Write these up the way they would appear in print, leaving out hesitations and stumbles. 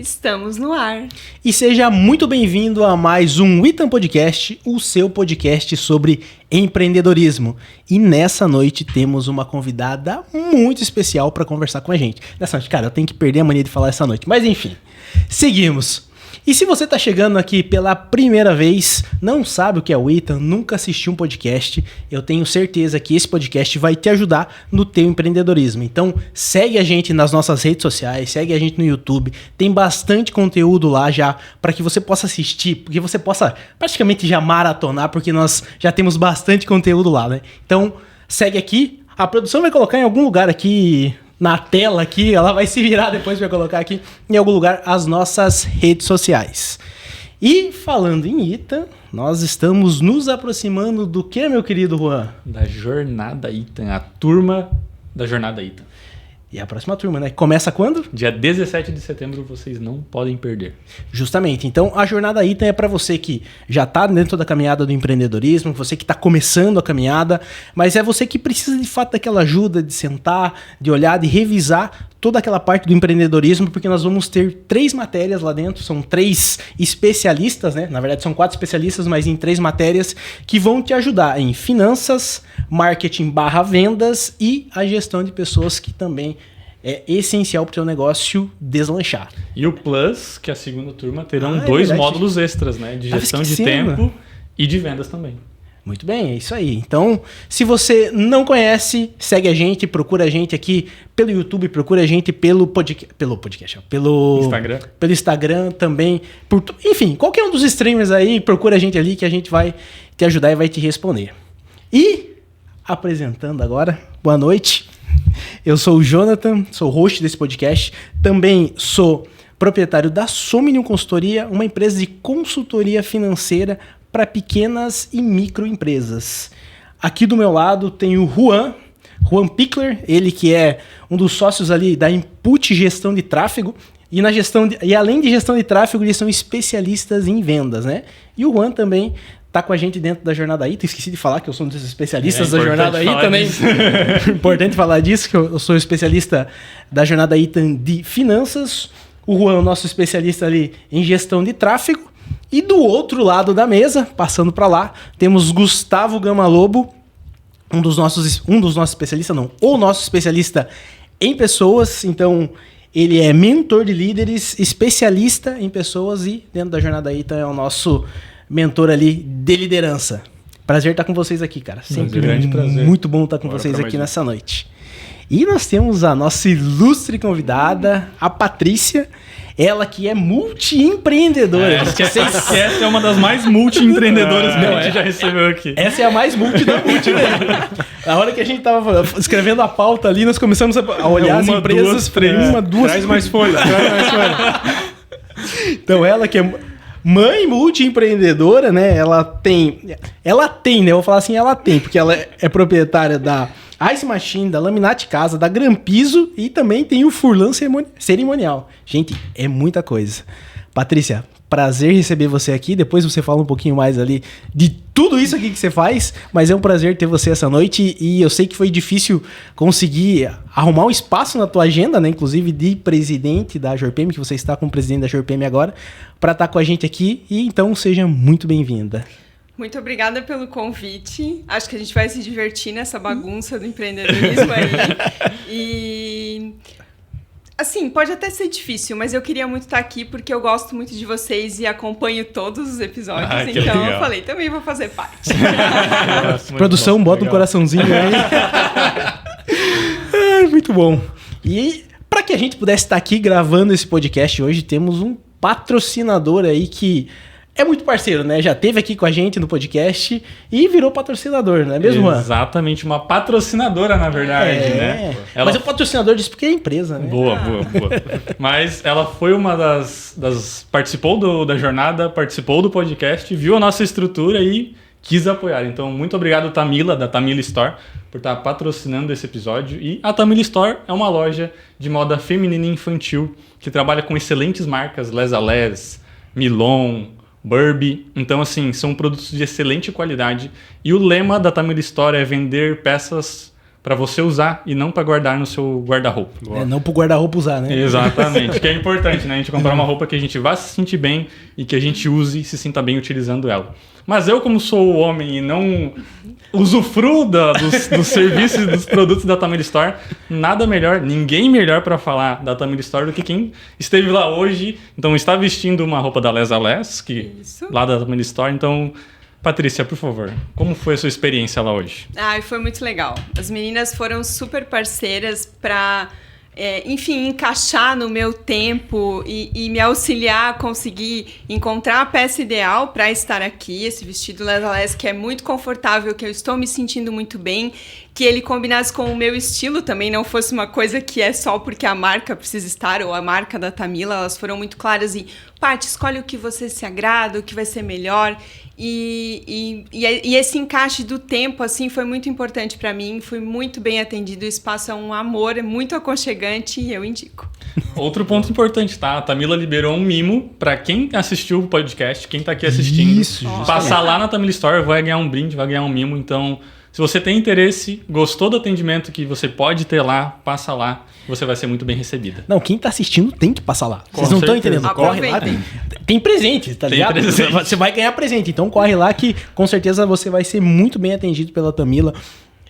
Estamos no ar. E seja muito bem-vindo a mais um Itan Podcast, o seu podcast sobre empreendedorismo. E nessa noite temos uma convidada muito especial para conversar com a gente. Nessa noite, cara, eu tenho que perder a mania de falar essa noite. Mas enfim, seguimos. E se você está chegando aqui pela primeira vez, não sabe o que é o Itan, nunca assistiu um podcast, eu tenho certeza que esse podcast vai te ajudar no teu empreendedorismo. Então segue a gente nas nossas redes sociais, segue a gente no YouTube, tem bastante conteúdo lá já para que você possa assistir, porque você possa praticamente já maratonar, porque nós já temos bastante conteúdo lá, né? Então segue aqui, a produção vai colocar em algum lugar aqui na tela aqui, ela vai se virar depois para colocar aqui em algum lugar as nossas redes sociais. E falando em Itan, nós estamos nos aproximando do que, meu querido Juan? Da Jornada Itan, a turma da Jornada Itan. E a próxima turma, né? Começa quando? Dia 17 de setembro, vocês não podem perder. Justamente. Então, a Jornada Itan é para você que já está dentro da caminhada do empreendedorismo, você que está começando a caminhada, mas é você que precisa de fato daquela ajuda de sentar, de olhar, de revisar toda aquela parte do empreendedorismo, porque nós vamos ter 3 matérias lá dentro, são 3 especialistas, né? Na verdade, são 4 especialistas, mas em 3 matérias que vão te ajudar em finanças, marketing / vendas e a gestão de pessoas, que também é essencial para o teu negócio deslanchar. E o Plus, que é a segunda turma, terão 2 módulos extras, né? De gestão de tempo e de vendas também. Muito bem, é isso aí. Então, se você não conhece, segue a gente, procura a gente aqui pelo YouTube, procura a gente pelo Instagram também. Enfim, qualquer um dos streamers aí, procura a gente ali que a gente vai te ajudar e vai te responder. E, apresentando agora, boa noite. Eu sou o Jonathan, sou host desse podcast. Também sou proprietário da Somnium Consultoria, uma empresa de consultoria financeira para pequenas e microempresas. Aqui do meu lado tem o Juan Pickler, ele que é um dos sócios ali da Input Gestão de Tráfego. E além de gestão de tráfego, eles são especialistas em vendas, né? E o Juan também tá com a gente dentro da Jornada Itan. Esqueci de falar que eu sou um dos especialistas da Jornada Itan também. Importante falar disso, que eu sou especialista da Jornada Itan de finanças. O Juan é o nosso especialista ali em gestão de tráfego. E do outro lado da mesa, passando para lá, temos Gustavo Gamalobo, o nosso especialista em pessoas. Então, ele é mentor de líderes, especialista em pessoas e dentro da Jornada Itan é o nosso mentor ali de liderança. Prazer estar com vocês aqui, cara. Sempre um grande prazer. Muito bom estar com vocês aqui nessa noite. E nós temos a nossa ilustre convidada, a Patrícia. Ela que é multi-empreendedora. Essa é uma das mais multi-empreendedoras que a gente já recebeu aqui. Essa é a mais multi da multi, né? Na hora que a gente tava escrevendo a pauta ali, nós começamos a olhar as empresas. 2, 3. Traz mais folha. Então ela que é mãe multi-empreendedora, né? Ela tem, né? Eu vou falar assim, ela tem, porque ela é proprietária da Ice Machine, da Laminate Casa, da Grampiso e também tem o Furlan Cerimonial. Gente, é muita coisa. Patrícia, prazer receber você aqui. Depois você fala um pouquinho mais ali de tudo isso aqui que você faz, mas é um prazer ter você essa noite e eu sei que foi difícil conseguir arrumar um espaço na tua agenda, né? Inclusive de presidente da JORPM, que você está como presidente da JORPM agora, para estar com a gente aqui e então seja muito bem-vinda. Muito obrigada pelo convite. Acho que a gente vai se divertir nessa bagunça do empreendedorismo aí. E, assim, pode até ser difícil, mas eu queria muito estar aqui porque eu gosto muito de vocês e acompanho todos os episódios. Então legal. Eu falei, também vou fazer parte. Produção, bom, bota legal. Um coraçãozinho aí. Ai, muito bom. E para que a gente pudesse estar aqui gravando esse podcast hoje, temos um patrocinador aí que é muito parceiro, né? Já esteve aqui com a gente no podcast e virou patrocinador, não é mesmo, Juan? Exatamente, uma patrocinadora, na verdade, né? Mas o patrocinador disso porque é empresa, né? Boa. Mas ela foi uma das participou da jornada, participou do podcast, viu a nossa estrutura e quis apoiar. Então, muito obrigado, Tamila, da Tamila Store, por estar patrocinando esse episódio. E a Tamila Store é uma loja de moda feminina e infantil que trabalha com excelentes marcas, Les a Les, Milon, Burberry. Então, assim, são produtos de excelente qualidade. E o lema da Tamila Store é vender peças para você usar e não para guardar no seu guarda-roupa. Não pro guarda-roupa usar, né? Exatamente, que é importante, né? A gente comprar uma roupa que a gente vá se sentir bem e que a gente use e se sinta bem utilizando ela. Mas eu, como sou homem e não usufruo dos serviços e dos produtos da Tamil Store, nada melhor, ninguém melhor para falar da Tamil Store do que quem esteve lá hoje. Então, está vestindo uma roupa da Les a Les, lá da Tamil Store. Então, Patrícia, por favor, como foi a sua experiência lá hoje? Foi muito legal. As meninas foram super parceiras para... enfim, encaixar no meu tempo e me auxiliar a conseguir encontrar a peça ideal para estar aqui. Esse vestido Les a Les que é muito confortável, que eu estou me sentindo muito bem, que ele combinasse com o meu estilo também, não fosse uma coisa que é só porque a marca precisa estar, ou a marca da Tamila. Elas foram muito claras em, Paty, escolhe o que você se agrada, o que vai ser melhor. E esse encaixe do tempo, assim, foi muito importante para mim. Fui muito bem atendido. O espaço é um amor, é muito aconchegante e eu indico. Outro ponto importante, tá? A Tamila liberou um mimo para quem assistiu o podcast, quem tá aqui assistindo. Isso, passar lá na Tamil Store, vai ganhar um brinde, vai ganhar um mimo. Então, se você tem interesse, gostou do atendimento que você pode ter lá, passa lá. Você vai ser muito bem recebida. Não, quem tá assistindo tem que passar lá. Com Vocês não estão certeza. entendendo. Corre lá, tem presente, tá ligado? Presente. Você vai ganhar presente. Então corre lá que com certeza você vai ser muito bem atendido pela Tamila.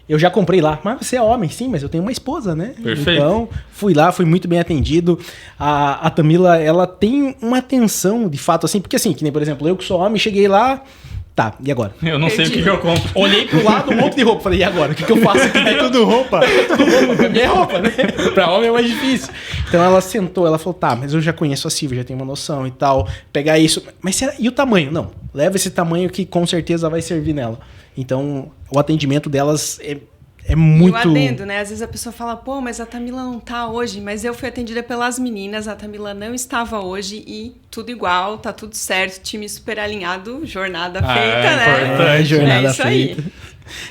Eu já comprei lá. Mas você é homem, sim, mas eu tenho uma esposa, né? Perfeito. Então, fui lá, fui muito bem atendido. A Tamila, ela tem uma atenção, de fato, assim, porque assim, que nem, por exemplo, eu que sou homem, cheguei lá, tá, e agora? Eu não sei o que eu compro. Olhei pro lado, um monte de roupa. Falei, e agora? O que eu faço aqui? É tudo roupa. Pra mim é roupa, né? Pra homem é mais difícil. Então ela sentou, ela falou, tá, mas eu já conheço a Silvia, já tenho uma noção e tal. Pegar isso. Mas será... E o tamanho? Não, leva esse tamanho que com certeza vai servir nela. Então, o atendimento delas é muito... E o adendo, né? Às vezes a pessoa fala, pô, mas a Tamila não tá hoje. Mas eu fui atendida pelas meninas, a Tamila não estava hoje e tudo igual, tá tudo certo, time super alinhado, jornada feita, né? Importante. Jornada isso feita. aí.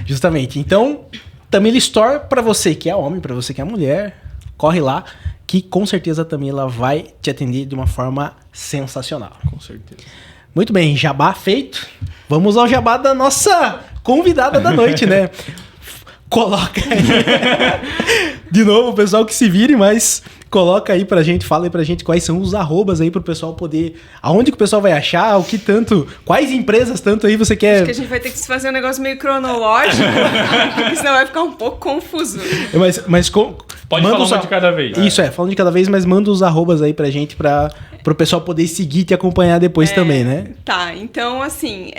Justamente. Então, Tamila Store, pra você que é homem, pra você que é mulher, corre lá, que com certeza a Tamila vai te atender de uma forma sensacional. Com certeza. Muito bem, jabá feito. Vamos ao jabá da nossa convidada da noite, né? Coloca aí. De novo, o pessoal que se vire, mas coloca aí pra gente, fala aí pra gente quais são os arrobas aí pro pessoal poder... Aonde que o pessoal vai achar, o que tanto... Quais empresas tanto aí você quer... Acho que a gente vai ter que fazer um negócio meio cronológico, porque senão vai ficar um pouco confuso. Mas Pode falar uma de cada vez. Isso, falando de cada vez, mas manda os arrobas aí pra gente, pro pessoal poder seguir e te acompanhar depois também, né? Tá, então assim,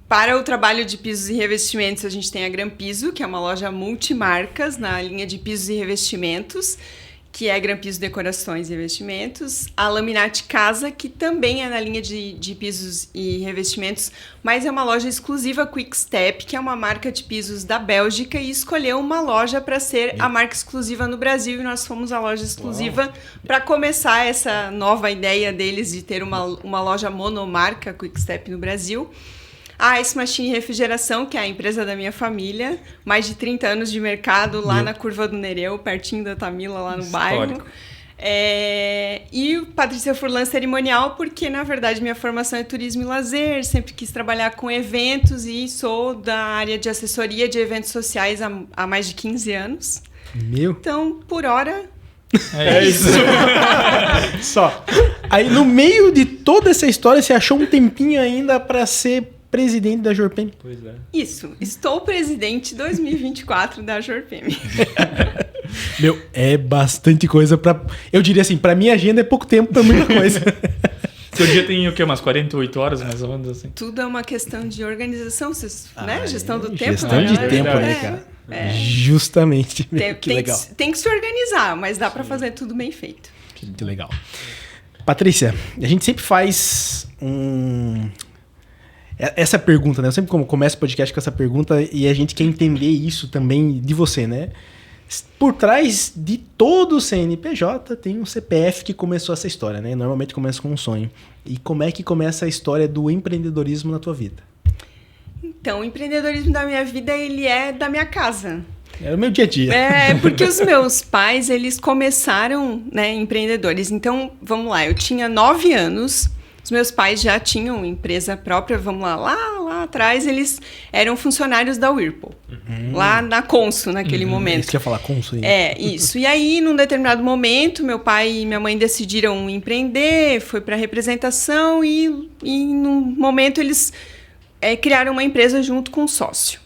para o trabalho de pisos e revestimentos, a gente tem a Gran Piso, que é uma loja multimarcas na linha de pisos e revestimentos, que é a Gran Piso Decorações e Revestimentos. A Laminate Casa, que também é na linha de pisos e revestimentos, mas é uma loja exclusiva Quick Step, que é uma marca de pisos da Bélgica, e escolheu uma loja para ser a marca exclusiva no Brasil, e nós fomos a loja exclusiva para começar essa nova ideia deles de ter uma loja monomarca Quick Step no Brasil. A Ice Machine Refrigeração, que é a empresa da minha família, mais de 30 anos de mercado lá na Curva do Nereu, pertinho da Tamila, lá no bairro. E o Patrícia Furlan Cerimonial, porque na verdade minha formação é turismo e lazer, sempre quis trabalhar com eventos e sou da área de assessoria de eventos sociais há mais de 15 anos. Então, por hora... É isso. Só. Aí no meio de toda essa história, você achou um tempinho ainda para ser presidente da Jorpem? Pois é. Isso. Estou presidente 2024 da Jorpem. É bastante coisa pra... Eu diria assim, pra minha agenda é pouco tempo pra muita coisa. Seu dia tem o quê? Umas 48 horas, mais ou menos assim? Tudo é uma questão de organização, né? Gestão do tempo. Gestão de tempo, né, cara? Justamente. Que legal. Tem que se organizar, mas dá pra fazer tudo bem feito. Que legal. Patrícia, a gente sempre faz essa pergunta, né? Eu sempre começo o podcast com essa pergunta e a gente quer entender isso também de você, né? Por trás de todo o CNPJ tem um CPF que começou essa história, né? Normalmente começa com um sonho. E como é que começa a história do empreendedorismo na tua vida? Então, o empreendedorismo da minha vida, ele é da minha casa. É o meu dia a dia. Porque os meus pais, eles começaram, né, empreendedores. Então, vamos lá, eu tinha 9 anos... Os meus pais já tinham empresa própria, vamos lá lá atrás, eles eram funcionários da Whirlpool. Lá na Consul, naquele momento. Você ia falar Consul? Isso. E aí, num determinado momento, meu pai e minha mãe decidiram empreender, foi para representação e num momento eles criaram uma empresa junto com um sócio.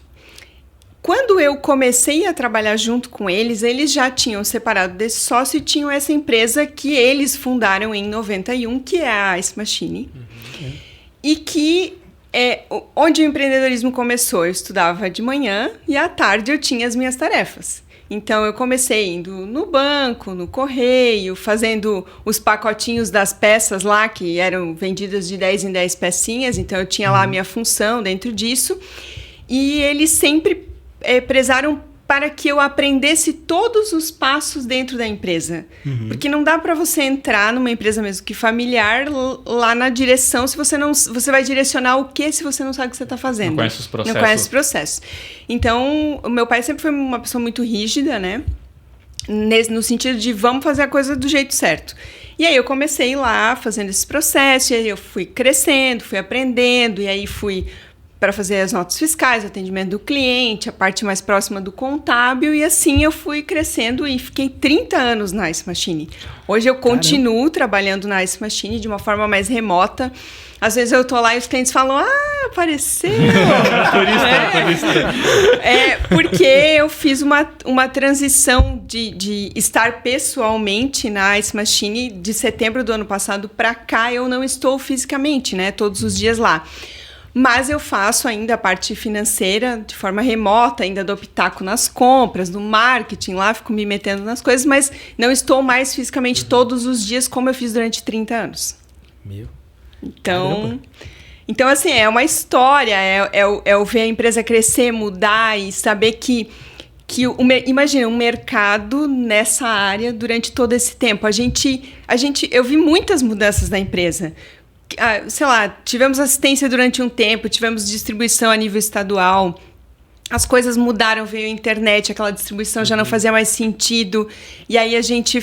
Quando eu comecei a trabalhar junto com eles já tinham separado desse sócio e tinham essa empresa que eles fundaram em 91, que é a Ice Machine. E que onde o empreendedorismo começou, eu estudava de manhã e à tarde eu tinha as minhas tarefas. Então, eu comecei indo no banco, no correio, fazendo os pacotinhos das peças lá, que eram vendidas de 10 em 10 pecinhas. Então, eu tinha lá a minha função dentro disso. E eles sempre prezaram para que eu aprendesse todos os passos dentro da empresa. Porque não dá para você entrar numa empresa mesmo que familiar lá na direção se você vai direcionar o que se você não sabe o que você está fazendo. Não conhece os processos. Não conhece os processos. Então, o meu pai sempre foi uma pessoa muito rígida, né? No sentido de vamos fazer a coisa do jeito certo. E aí eu comecei lá fazendo esse processo, e aí eu fui crescendo, fui aprendendo, e aí fui para fazer as notas fiscais, atendimento do cliente, a parte mais próxima do contábil, e assim eu fui crescendo e fiquei 30 anos na Ice Machine. Hoje eu continuo trabalhando na Ice Machine de uma forma mais remota. Às vezes eu tô lá e os clientes falam, apareceu! Turista. Porque eu fiz uma transição de estar pessoalmente na Ice Machine de setembro do ano passado para cá. Eu não estou fisicamente, né? Todos os dias lá. Mas eu faço ainda a parte financeira de forma remota, ainda dou pitaco nas compras, no marketing, lá fico me metendo nas coisas, mas não estou mais fisicamente todos os dias como eu fiz durante 30 anos. Então, assim, é uma história, é ver a empresa crescer, mudar e saber que imagina, um mercado nessa área durante todo esse tempo. Eu vi muitas mudanças na empresa. Sei lá, tivemos assistência durante um tempo, tivemos distribuição a nível estadual, as coisas mudaram, veio a internet, aquela distribuição já não fazia mais sentido, e aí a gente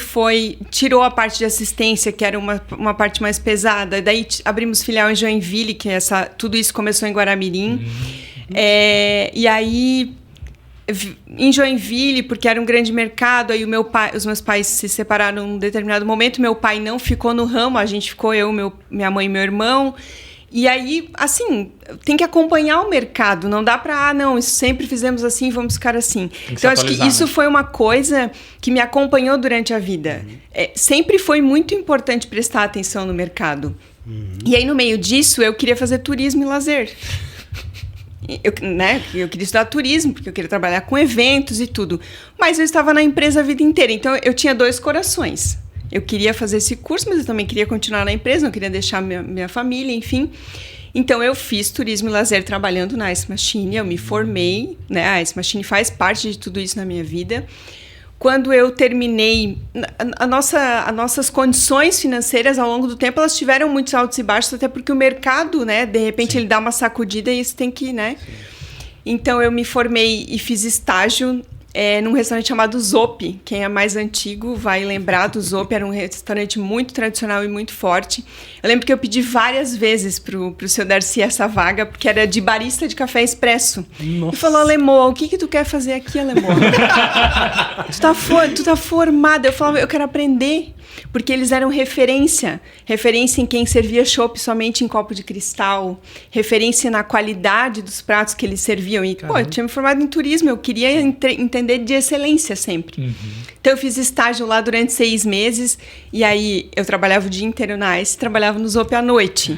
tirou a parte de assistência, que era uma parte mais pesada, daí abrimos filial em Joinville, que tudo isso começou em Guaramirim, e aí em Joinville, porque era um grande mercado, aí os meus pais se separaram num determinado momento, meu pai não ficou no ramo, a gente ficou minha mãe e meu irmão, e aí, assim, tem que acompanhar o mercado, não dá pra, isso sempre fizemos assim, vamos ficar assim. Então, acho que isso foi uma coisa que me acompanhou durante a vida. Sempre foi muito importante prestar atenção no mercado. E aí, no meio disso, eu queria fazer turismo e lazer. Eu queria estudar turismo, porque eu queria trabalhar com eventos e tudo. Mas eu estava na empresa a vida inteira, então eu tinha 2 corações. Eu queria fazer esse curso, mas eu também queria continuar na empresa, não queria deixar minha família, enfim. Então, eu fiz turismo e lazer trabalhando na Ice Machine, eu me formei, né? A Ice Machine faz parte de tudo isso na minha vida. Quando eu terminei, as nossas condições financeiras ao longo do tempo, elas tiveram muitos altos e baixos, até porque o mercado, né, de repente ele dá uma sacudida e isso tem que, né? Então eu me formei e fiz estágio num restaurante chamado Zopp. Quem é mais antigo vai lembrar do Zopp, era um restaurante muito tradicional e muito forte. Eu lembro que eu pedi várias vezes pro seu Darcy essa vaga, porque era de barista de café expresso. Nossa. E falou, Alemô, o que tu quer fazer aqui, Alemô? tu tá formada. Eu falava, eu quero aprender. Porque eles eram referência em quem servia chopp somente em copo de cristal, referência na qualidade dos pratos que eles serviam. E, eu tinha me formado em turismo, eu queria entender de excelência sempre. Então, eu fiz estágio lá durante 6 meses, e aí eu trabalhava o dia inteiro na ICE, trabalhava no Zopp à noite.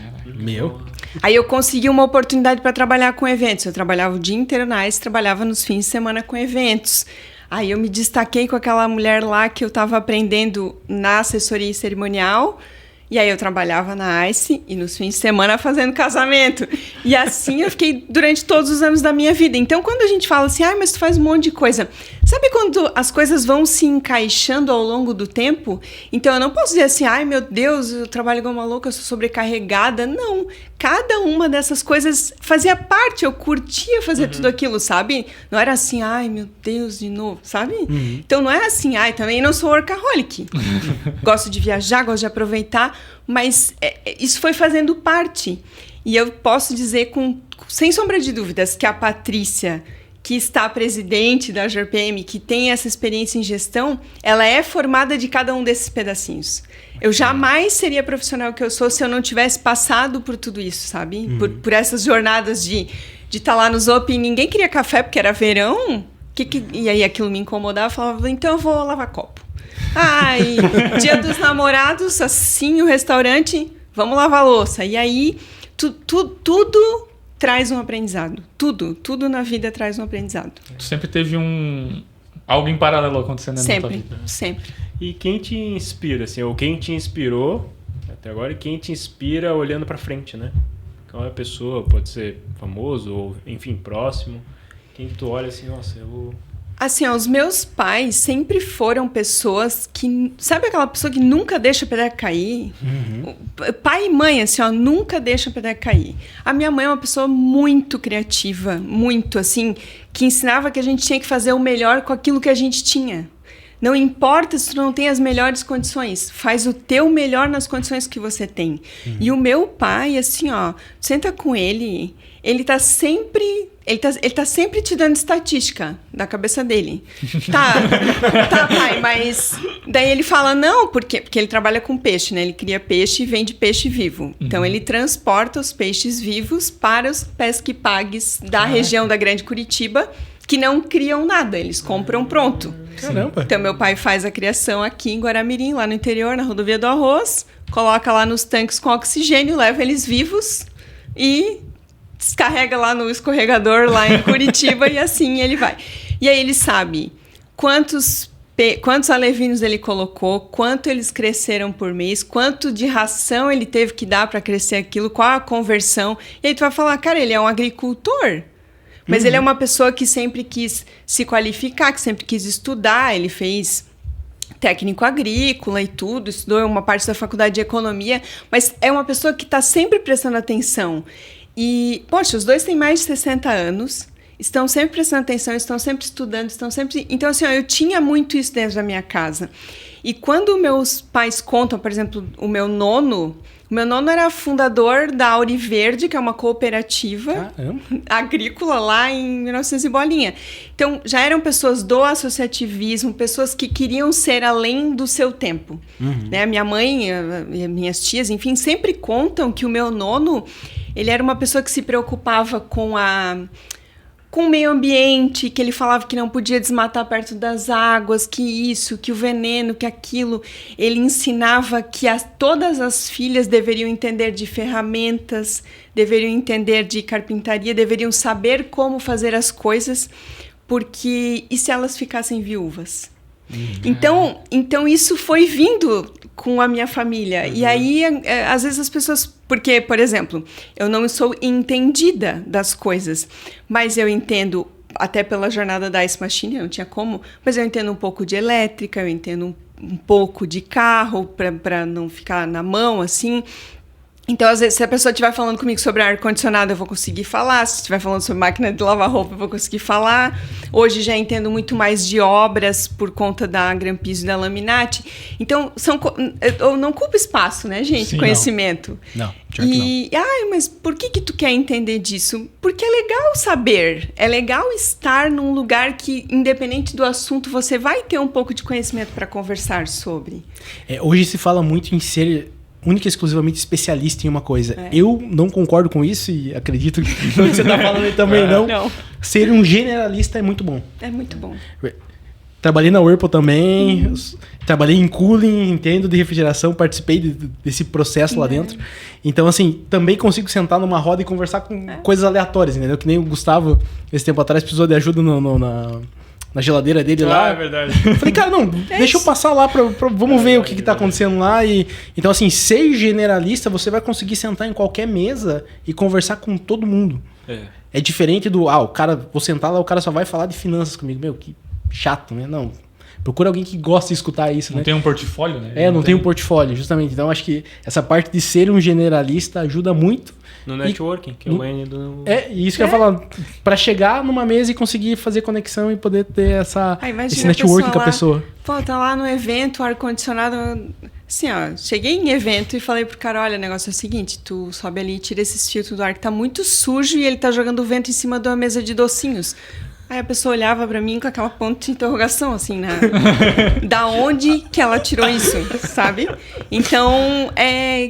Aí eu consegui uma oportunidade para trabalhar com eventos. Eu trabalhava o dia inteiro na ICE, trabalhava nos fins de semana com eventos. Aí eu me destaquei com aquela mulher lá que eu estava aprendendo na assessoria cerimonial. E aí eu trabalhava na ICE e nos fins de semana fazendo casamento. E assim eu fiquei durante todos os anos da minha vida. Então, quando a gente fala assim, mas tu faz um monte de coisa. Sabe quando as coisas vão se encaixando ao longo do tempo? Então, eu não posso dizer assim, meu Deus, eu trabalho igual uma louca, eu sou sobrecarregada. Não. Cada uma dessas coisas fazia parte, eu curtia fazer tudo aquilo, sabe? Não era assim, meu Deus, de novo, sabe? Então, não é assim, também não sou workaholic. Gosto de viajar, gosto de aproveitar, mas isso foi fazendo parte. E eu posso dizer sem sombra de dúvidas que a Patrícia, que está presidente da GPM, que tem essa experiência em gestão, ela é formada de cada um desses pedacinhos. Eu jamais seria profissional que eu sou se eu não tivesse passado por tudo isso, sabe? Por essas jornadas de estar lá no Zopp e ninguém queria café porque era verão. E aí aquilo me incomodava, eu falava, então eu vou lavar copo. Ai, dia dos namorados, assim, o restaurante, vamos lavar louça. E aí, tudo traz um aprendizado. Tudo na vida traz um aprendizado. Tu sempre teve algo em paralelo acontecendo na tua vida. Sempre. E quem te inspira, assim, ou quem te inspirou até agora, e quem te inspira olhando pra frente, né? Qual é a pessoa, pode ser famoso ou, enfim, próximo. Quem tu olha assim, nossa, eu vou... Assim, os meus pais sempre foram pessoas que... Sabe aquela pessoa que nunca deixa a peteca cair? Pai e mãe, assim, ó, nunca deixa a peteca cair. A minha mãe é uma pessoa muito criativa, muito, assim, que ensinava que a gente tinha que fazer o melhor com aquilo que a gente tinha. Não importa se tu não tem as melhores condições, faz o teu melhor nas condições que você tem. E o meu pai, assim, ó, senta com ele, ele tá sempre te dando estatística da cabeça dele. Tá, pai, mas... Daí ele fala, não, porque ele trabalha com peixe, né? Ele cria peixe e vende peixe vivo. Então, ele transporta os peixes vivos para os pesque-pagues da região da Grande Curitiba, que não criam nada, eles compram pronto. Caramba! Então, meu pai faz a criação aqui em Guaramirim, lá no interior, na rodovia do Arroz, coloca lá nos tanques com oxigênio, leva eles vivos e descarrega lá no escorregador, lá em Curitiba, e assim ele vai. E aí ele sabe quantos alevinos ele colocou, quanto eles cresceram por mês, quanto de ração ele teve que dar para crescer aquilo, qual a conversão. E aí tu vai falar, cara, ele é um agricultor. Mas ele é uma pessoa que sempre quis se qualificar, que sempre quis estudar. Ele fez técnico agrícola e tudo, estudou uma parte da faculdade de economia, mas é uma pessoa que está sempre prestando atenção. E, poxa, os dois têm mais de 60 anos, estão sempre prestando atenção, estão sempre estudando, estão sempre... Então, assim, ó, eu tinha muito isso dentro da minha casa. E quando meus pais contam, por exemplo, o meu nono era fundador da Auriverde, que é uma cooperativa agrícola lá em 1900 e bolinha. Então, já eram pessoas do associativismo, pessoas que queriam ser além do seu tempo. Né? A minha mãe e minhas tias, enfim, sempre contam que o meu nono, ele era uma pessoa que se preocupava com o meio ambiente, que ele falava que não podia desmatar perto das águas, que isso, que o veneno, que aquilo. Ele ensinava que todas as filhas deveriam entender de ferramentas, deveriam entender de carpintaria, deveriam saber como fazer as coisas, porque e se elas ficassem viúvas? Então isso foi vindo com a minha família. E aí, às vezes as pessoas... Porque, por exemplo, eu não sou entendida das coisas, mas eu entendo, até pela jornada da Ice Machine, não tinha como, mas eu entendo um pouco de elétrica, eu entendo um pouco de carro, para não ficar na mão, assim... Então, às vezes, se a pessoa estiver falando comigo sobre ar-condicionado, eu vou conseguir falar. Se estiver falando sobre máquina de lavar roupa, eu vou conseguir falar. Hoje já entendo muito mais de obras por conta da Grampiso e da Laminate. Então, eu não culpo espaço, né, gente? Sim, conhecimento. Não, pior que não. Mas por que tu quer entender disso? Porque é legal saber. É legal estar num lugar que, independente do assunto, você vai ter um pouco de conhecimento para conversar sobre. Hoje se fala muito em ser... única e exclusivamente especialista em uma coisa. Eu não concordo com isso e acredito que o que você está falando aí também não. Ser um generalista é muito bom. É muito bom. Trabalhei na Whirlpool também, trabalhei em cooling, entendo de refrigeração, participei desse processo lá dentro. Então, assim, também consigo sentar numa roda e conversar com coisas aleatórias, entendeu? Que nem o Gustavo, esse tempo atrás, precisou de ajuda na geladeira dele lá. É verdade. Falei, cara, não, deixa eu passar lá vamos ver o que tá acontecendo lá. Então, assim, ser generalista, você vai conseguir sentar em qualquer mesa e conversar com todo mundo. É diferente do, o cara, vou sentar lá, o cara só vai falar de finanças comigo. Meu, que chato, né? Não. Procura alguém que gosta de escutar isso, né? Não tem um portfólio, né? Não tem um portfólio, justamente. Então, acho que essa parte de ser um generalista ajuda muito. No networking, que é o N do... isso que eu ia falar. Pra chegar numa mesa e conseguir fazer conexão e poder ter esse networking com a pessoa. Pô, tá lá no evento, ar-condicionado... Assim, ó, cheguei em evento e falei pro cara, olha, o negócio é o seguinte, tu sobe ali e tira esses filtros do ar que tá muito sujo e ele tá jogando vento em cima de uma mesa de docinhos. Aí a pessoa olhava pra mim com aquela ponta de interrogação, assim, né? Da onde que ela tirou isso, sabe? Então,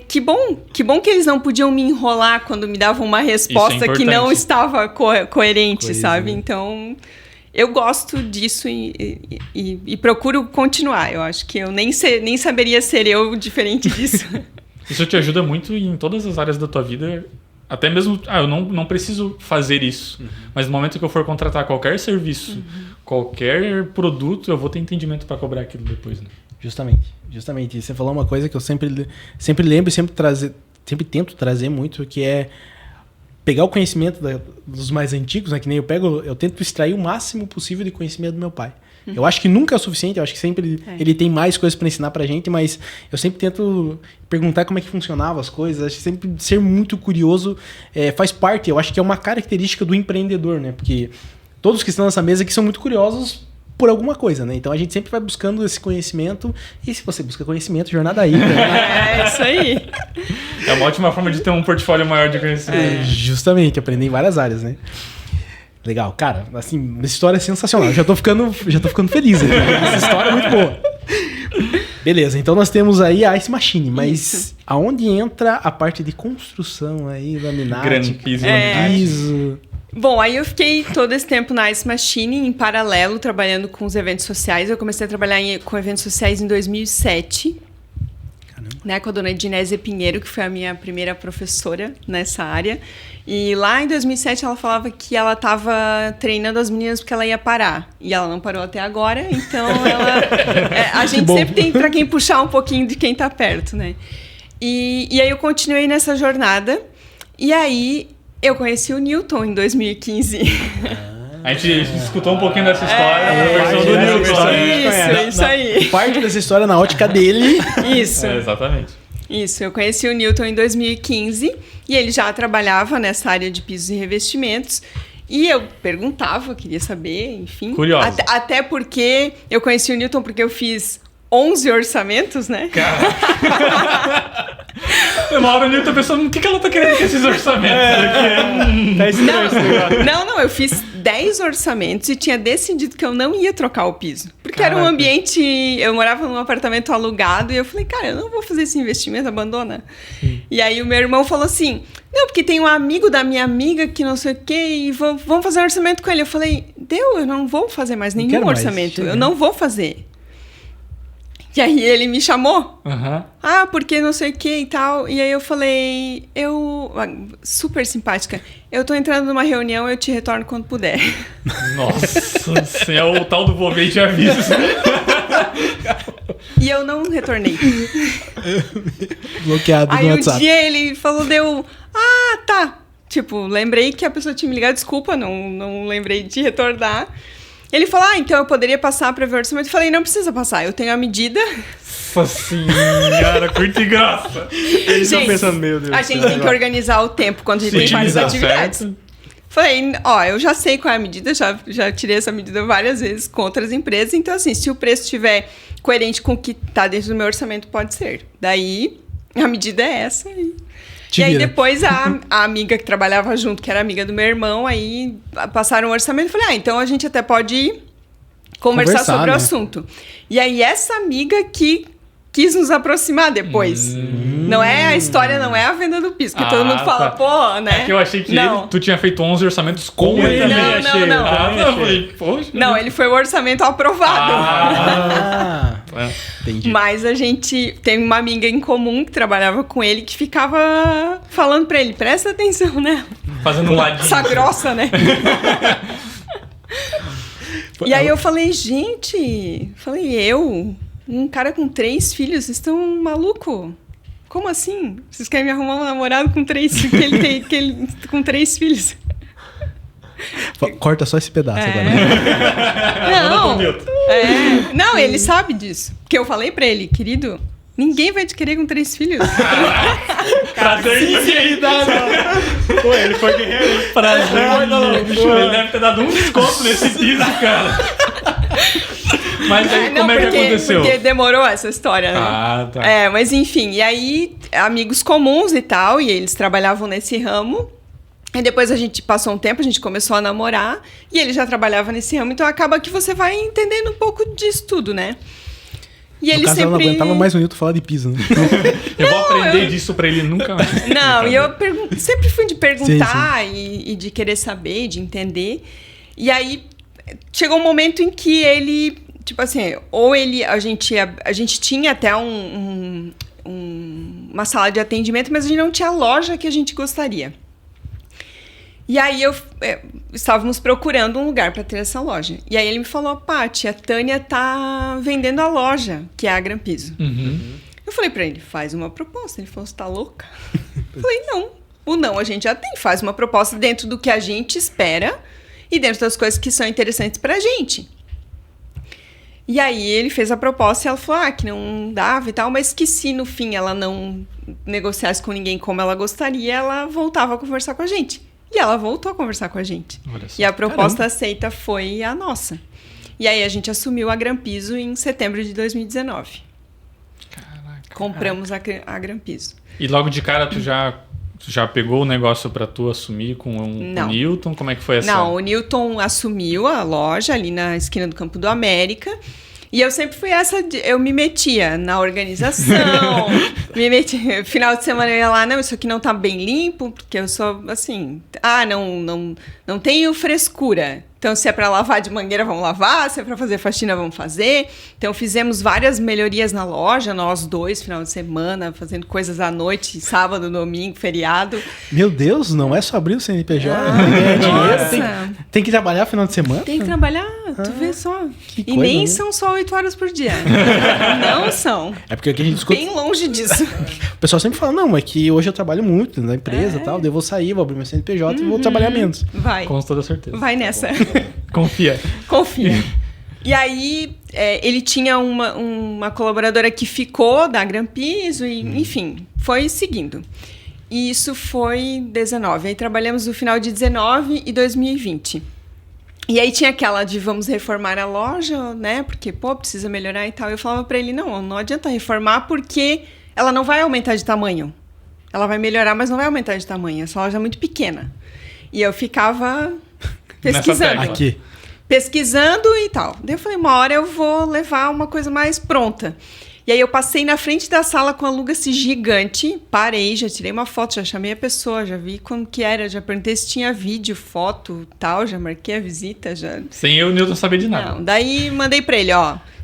que bom que eles não podiam me enrolar quando me davam uma resposta que não estava coerente, sabe? Então, eu gosto disso e procuro continuar. Eu acho que eu nem saberia ser eu diferente disso. Isso te ajuda muito em todas as áreas da tua vida. Até mesmo, eu não preciso fazer isso. Mas no momento que eu for contratar qualquer serviço, qualquer produto, eu vou ter entendimento para cobrar aquilo depois, né? Justamente. E você falou uma coisa que eu sempre lembro e sempre tento trazer muito, que é pegar o conhecimento dos mais antigos, né? Que nem eu tento extrair o máximo possível de conhecimento do meu pai. Eu acho que nunca é o suficiente, eu acho que sempre ele tem mais coisas para ensinar pra gente, mas eu sempre tento perguntar como é que funcionavam as coisas, acho que sempre ser muito curioso faz parte, eu acho que é uma característica do empreendedor, né? Porque todos que estão nessa mesa aqui são muito curiosos por alguma coisa, né? Então a gente sempre vai buscando esse conhecimento, e se você busca conhecimento, jornada aí. É isso aí. É uma ótima forma de ter um portfólio maior de conhecimento. Justamente, aprender em várias áreas, né? Legal, cara, assim, essa história é sensacional. Eu já tô ficando feliz. Né? Essa história é muito boa. Beleza, então nós temos aí a Ice Machine, mas aonde entra a parte de construção aí, laminate, piso? Bom, aí eu fiquei todo esse tempo na Ice Machine, em paralelo, trabalhando com os eventos sociais. Eu comecei a trabalhar com eventos sociais em 2007. Né, com a dona Ednésia Pinheiro, que foi a minha primeira professora nessa área. E lá em 2007 ela falava que ela estava treinando as meninas porque ela ia parar. E ela não parou até agora, então a gente sempre tem para quem puxar um pouquinho de quem está perto, né? E aí eu continuei nessa jornada. E aí eu conheci o Newton em 2015. A gente escutou um pouquinho dessa história na versão do Newton. Isso aí. Parte dessa história na ótica dele. Isso. Exatamente. Isso, eu conheci o Newton em 2015 e ele já trabalhava nessa área de pisos e revestimentos. E eu perguntava, queria saber, enfim. Curioso. Até porque eu conheci o Newton porque eu fiz 11 orçamentos, né? Uma hora o Newton pensando, o que ela tá querendo com esses orçamentos? Não, eu fiz 10 orçamentos e tinha decidido que eu não ia trocar o piso. Porque era um ambiente... Eu morava num apartamento alugado e eu falei, cara, eu não vou fazer esse investimento, abandona. E aí o meu irmão falou assim, não, porque tem um amigo da minha amiga que não sei o quê e vamos fazer um orçamento com ele. Eu falei, eu não vou fazer mais nenhum orçamento. Eu não vou fazer. E aí ele me chamou. Porque não sei o que e tal. E aí eu falei, super simpática, eu tô entrando numa reunião, eu te retorno quando puder. Nossa, é o tal do vou ver e te aviso. E eu não retornei. Bloqueado no WhatsApp. Aí um dia ele falou, tá. Tipo, lembrei que a pessoa tinha me ligado, desculpa, não lembrei de retornar. Ele falou, então eu poderia passar para ver o orçamento. Eu falei, não precisa passar, eu tenho a medida. Nossa senhora, curta e grossa. Eles estão pensando, meu Deus. A gente tem que organizar o tempo quando a gente tem várias atividades. Certo. Falei, eu já sei qual é a medida, já tirei essa medida várias vezes com outras empresas. Então, assim, se o preço estiver coerente com o que está dentro do meu orçamento, pode ser. Daí, a medida é essa aí. E aí depois a amiga que trabalhava junto, que era amiga do meu irmão, aí passaram o orçamento e falei, então a gente até pode conversar sobre o assunto. E aí essa amiga que quis nos aproximar depois. Não é a história, não é a venda do piso, que todo mundo fala, pô, né? É que eu achei que tu tinha feito 11 orçamentos com ele também. Não, ele foi o orçamento aprovado. Entendi. Mas a gente tem uma amiga em comum que trabalhava com ele que ficava falando pra ele, presta atenção, né? Fazendo um ladinho. Essa grossa, né? E aí eu falei, um cara com 3 filhos, vocês estão maluco? Como assim? Vocês querem me arrumar um namorado com 3 filhos? Com 3 filhos? Corta só esse pedaço agora. Não, ele sabe disso. Porque eu falei pra ele, querido, ninguém vai te querer com 3 filhos. Prazer de sinceridade. Pô, ele foi guerreiro. Prazer. Ele deve ter dado um desconto nesse piso, cara. Mas aí, Não, como é que aconteceu? Porque demorou essa história, né? Ah, tá. Mas enfim, e aí, amigos comuns e tal, e eles trabalhavam nesse ramo. E depois a gente passou um tempo, a gente começou a namorar, e ele já trabalhava nesse ramo, então acaba que você vai entendendo um pouco disso tudo, né? E No ele caso, ela não sempre... aguentava mais o Newton falar de piso, né? Eu vou aprender disso pra ele nunca mais. Não, e eu sempre fui de perguntar e de querer saber, de entender. E aí chegou um momento em que ele, tipo assim, ou ele, a gente tinha até uma sala de atendimento, mas a gente não tinha a loja que a gente gostaria. E aí estávamos procurando um lugar para ter essa loja. E aí ele me falou, Paty, a Tânia tá vendendo a loja, que é a Grampiso. Eu falei para ele, faz uma proposta. Ele falou, você tá louca? Eu falei, não. O não a gente já tem. Faz uma proposta dentro do que a gente espera e dentro das coisas que são interessantes pra gente. E aí ele fez a proposta e ela falou, que não dava e tal, mas que se no fim ela não negociasse com ninguém como ela gostaria, ela voltava a conversar com a gente. E ela voltou a conversar com a gente. Olha só. E a proposta aceita foi a nossa. E aí a gente assumiu a Grampiso em setembro de 2019. Caraca. Compramos a Grampiso. E logo de cara tu já pegou o negócio pra tu assumir com o Newton? Como é que foi essa? Não, o Newton assumiu a loja ali na esquina do Campo do América. E eu sempre fui eu me metia na organização, final de semana eu ia lá, não, isso aqui não tá bem limpo, porque eu sou assim, não tenho frescura. Então, se é para lavar de mangueira, vamos lavar, se é para fazer faxina, vamos fazer. Então, fizemos várias melhorias na loja, nós dois, final de semana, fazendo coisas à noite, sábado, domingo, feriado. Meu Deus, não é só abrir o CNPJ, Nossa. Tem que trabalhar final de semana? Tem que trabalhar, tu vê só. Que E coisa, nem né? são só 8 horas por dia. Não são. É porque aqui a gente escuta... Bem longe disso. O pessoal sempre fala, não, é que hoje eu trabalho muito na empresa e tal, daí eu vou sair, vou abrir meu CNPJ e vou trabalhar menos. Vai. Com toda certeza. Vai nessa. Confia. Confia. E aí, ele tinha uma colaboradora que ficou da Grampiso, e, enfim, foi seguindo. E isso foi 19. Aí trabalhamos no final de 19 e 2020. E aí tinha aquela de vamos reformar a loja, né? Porque, precisa melhorar e tal. Eu falava pra ele, não adianta reformar porque ela não vai aumentar de tamanho. Ela vai melhorar, mas não vai aumentar de tamanho. Essa loja é muito pequena. E eu ficava... pesquisando. Aqui. Pesquisando e tal. Daí eu falei, uma hora eu vou levar uma coisa mais pronta. E aí eu passei na frente da sala com a Luga-se gigante, parei, já tirei uma foto, já chamei a pessoa, já vi como que era, já perguntei se tinha vídeo, foto, tal, já marquei a visita, já... Sem eu e o Newton saber de nada. Não, daí mandei pra ele,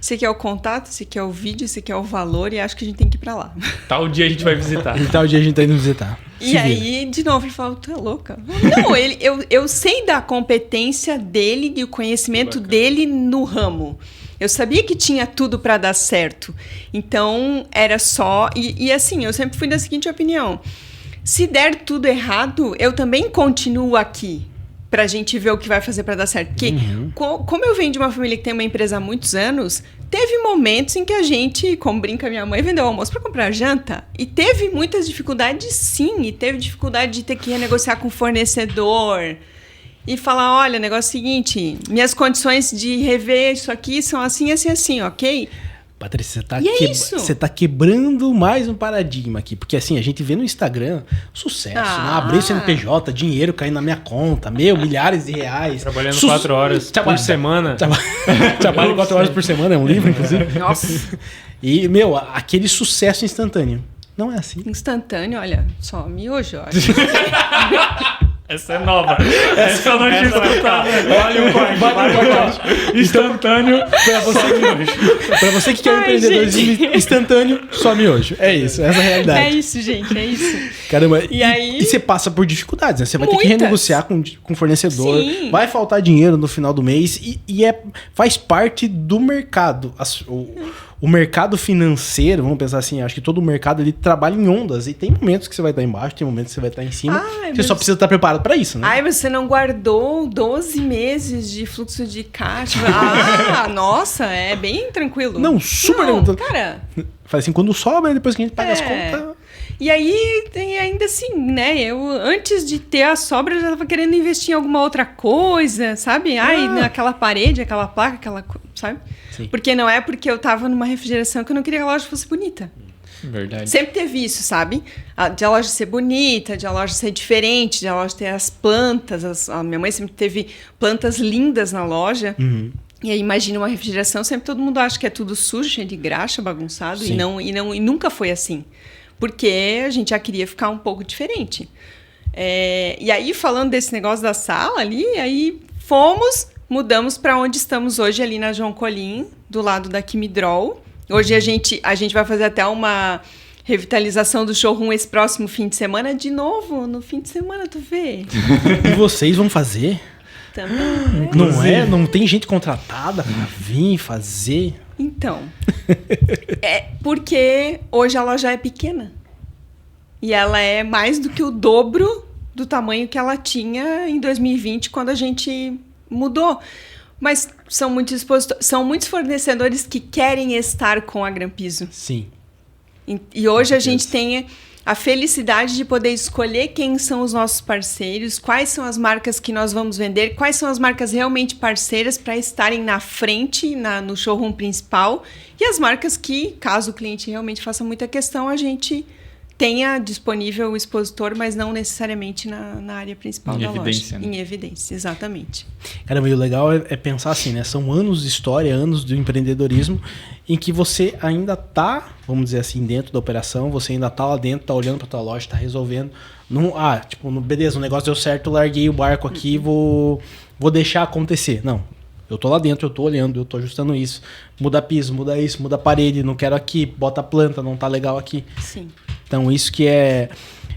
esse aqui é o contato, esse aqui é o vídeo, esse aqui é o valor e acho que a gente tem que ir pra lá. Tal dia a gente vai visitar. E tal dia a gente tá indo visitar. E aí, de novo, ele falou, tu é louca? Não, eu sei da competência dele e o conhecimento dele no ramo. Eu sabia que tinha tudo para dar certo. Então, era só... E assim, eu sempre fui da seguinte opinião. Se der tudo errado, eu também continuo aqui pra gente ver o que vai fazer para dar certo. Porque, como eu venho de uma família que tem uma empresa há muitos anos, teve momentos em que a gente, como brinca minha mãe, vendeu almoço para comprar janta. E teve muitas dificuldades, sim. E teve dificuldade de ter que renegociar com o fornecedor. E falar, olha, o negócio é o seguinte, minhas condições de rever isso aqui são assim, assim, assim, ok? Patrícia, você tá quebrando mais um paradigma aqui. Porque assim, a gente vê no Instagram sucesso, né? Abrir CNPJ, dinheiro caindo na minha conta, milhares de reais. Trabalhando 4 horas por semana. Trabalho 4 horas por semana, é um livro, inclusive. Nossa. E, aquele sucesso instantâneo. Não é assim. Instantâneo, olha, só miojo, olha. Essa é nova. Essa eu não tinha escutado. Vale um corte. Instantâneo. Pra você que quer um empreendedorismo instantâneo, só miojo. É isso, essa é a realidade. É isso, gente, é isso. Caramba, e você passa por dificuldades, né? Você vai ter que Muitas. renegociar com o fornecedor, Sim. vai faltar dinheiro no final do mês faz parte do mercado. O mercado financeiro, vamos pensar assim, acho que todo o mercado ele trabalha em ondas e tem momentos que você vai estar embaixo, tem momentos que você vai estar em cima. Você só precisa estar preparado para isso, né? Ai, você não guardou 12 meses de fluxo de caixa? Nossa, é bem tranquilo. Não, super tranquilo. Cara... Faz assim, quando sobra, depois que a gente paga as contas... E aí, ainda assim, né? Eu, antes de ter a sobra, eu já tava querendo investir em alguma outra coisa, sabe? Ai, naquela parede, aquela placa, sabe? Sim. Porque não é porque eu tava numa refrigeração que eu não queria que a loja fosse bonita. Verdade. Sempre teve isso, sabe? De a loja ser bonita, de a loja ser diferente, de a loja ter as plantas. A minha mãe sempre teve plantas lindas na loja. Uhum. E aí, imagina uma refrigeração, sempre todo mundo acha que é tudo sujo, cheio de graxa, bagunçado. Sim. E nunca foi assim. Porque a gente já queria ficar um pouco diferente. E aí, falando desse negócio da sala ali, aí mudamos para onde estamos hoje, ali na João Colim, do lado da Quimidrol. Hoje a gente vai fazer até uma revitalização do showroom esse próximo fim de semana. De novo, no fim de semana, tu vê? E vocês vão fazer? Também. Não é? Não tem gente contratada pra vir fazer? Então, porque hoje a loja é pequena. E ela é mais do que o dobro do tamanho que ela tinha em 2020, quando a gente mudou. Mas são muitos fornecedores que querem estar com a Grampiso. Sim. E hoje a gente tem a felicidade de poder escolher quem são os nossos parceiros, quais são as marcas que nós vamos vender, quais são as marcas realmente parceiras para estarem na frente, no showroom principal, e as marcas que, caso o cliente realmente faça muita questão, a gente tenha disponível o expositor, mas não necessariamente na área principal da loja. Né? Em evidência, exatamente. Cara, meio legal é pensar assim, né? São anos de história, anos de empreendedorismo, em que você ainda tá, vamos dizer assim, dentro da operação, você ainda tá lá dentro, tá olhando pra tua loja, tá resolvendo. Beleza, o negócio deu certo, eu larguei o barco aqui, vou deixar acontecer. Não. Eu tô lá dentro, eu tô olhando, eu tô ajustando isso. Muda piso, muda isso, muda parede, não quero aqui, bota planta, não tá legal aqui. Sim. Então, isso que é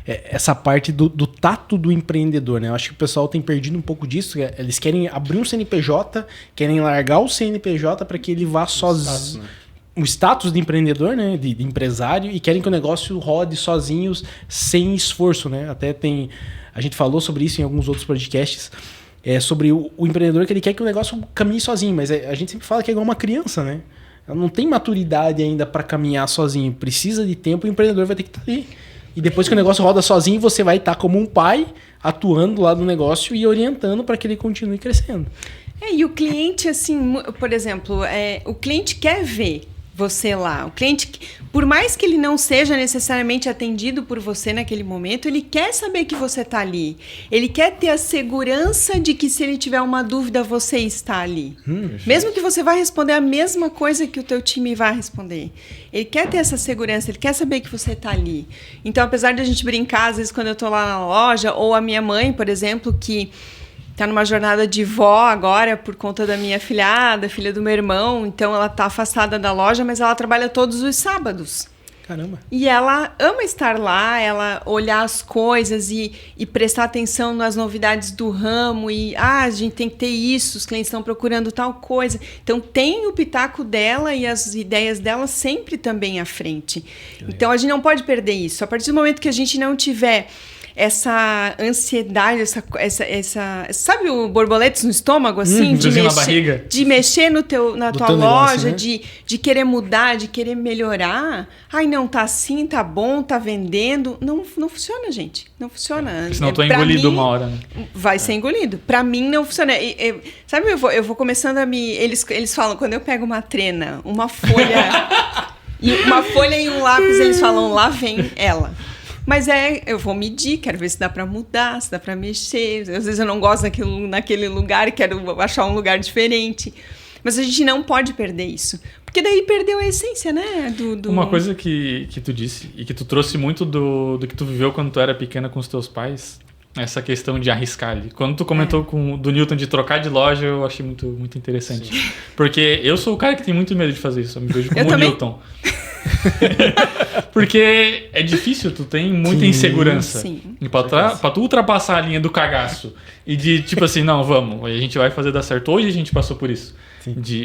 essa parte do tato do empreendedor, né? Eu acho que o pessoal tem perdido um pouco disso. Eles querem abrir um CNPJ, querem largar o CNPJ para que ele vá sozinho. O status de empreendedor, né? De empresário, e querem que o negócio rode sozinhos, sem esforço, né? Até a gente falou sobre isso em alguns outros podcasts. Sobre o empreendedor, que ele quer que o negócio caminhe sozinho, mas a gente sempre fala que é igual uma criança, né? Ela não tem maturidade ainda para caminhar sozinho, precisa de tempo, e o empreendedor vai ter que estar ali. E depois que o negócio roda sozinho, você vai estar como um pai, atuando lá no negócio e orientando para que ele continue crescendo. E o cliente, assim, por exemplo, o cliente quer ver você lá. O cliente, por mais que ele não seja necessariamente atendido por você naquele momento, ele quer saber que você está ali. Ele quer ter a segurança de que, se ele tiver uma dúvida, você está ali. Mesmo que você vá responder a mesma coisa que o teu time vai responder. Ele quer ter essa segurança, ele quer saber que você está ali. Então, apesar de a gente brincar, às vezes, quando eu estou lá na loja, ou a minha mãe, por exemplo, que tá numa jornada de vó agora por conta da minha filhada, filha do meu irmão. Então ela tá afastada da loja, mas ela trabalha todos os sábados. Caramba. E ela ama estar lá, ela olhar as coisas e prestar atenção nas novidades do ramo. E a gente tem que ter isso, os clientes estão procurando tal coisa. Então tem o pitaco dela e as ideias dela sempre também à frente. Então a gente não pode perder isso. A partir do momento que a gente não tiver essa ansiedade, essa sabe o borboletes no estômago, assim, de mexer na tua loja, né? de querer mudar, de querer melhorar. Ai, não, tá assim, tá bom, tá vendendo. Não funciona, gente. Não funciona. Senão tu é engolido uma hora, né? Vai ser engolido. Pra mim, não funciona. Sabe, eu vou começando a me... Eles falam, quando eu pego uma trena, uma folha... uma folha e um lápis, eles falam, lá vem ela. Mas eu vou medir, quero ver se dá para mudar, se dá para mexer. Às vezes eu não gosto naquele lugar e quero achar um lugar diferente. Mas a gente não pode perder isso. Porque daí perdeu a essência, né? Uma coisa que tu disse e que tu trouxe muito do que tu viveu quando tu era pequena com os teus pais, essa questão de arriscar ali. Quando tu comentou do Newton de trocar de loja, eu achei muito, muito interessante. Sim. Porque eu sou o cara que tem muito medo de fazer isso. Eu me vejo como o Newton. Porque é difícil, tu tem muita insegurança. Sim. E pra tu ultrapassar a linha do cagaço e de tipo assim, não, vamos, a gente vai fazer dar certo. Hoje a gente passou por isso.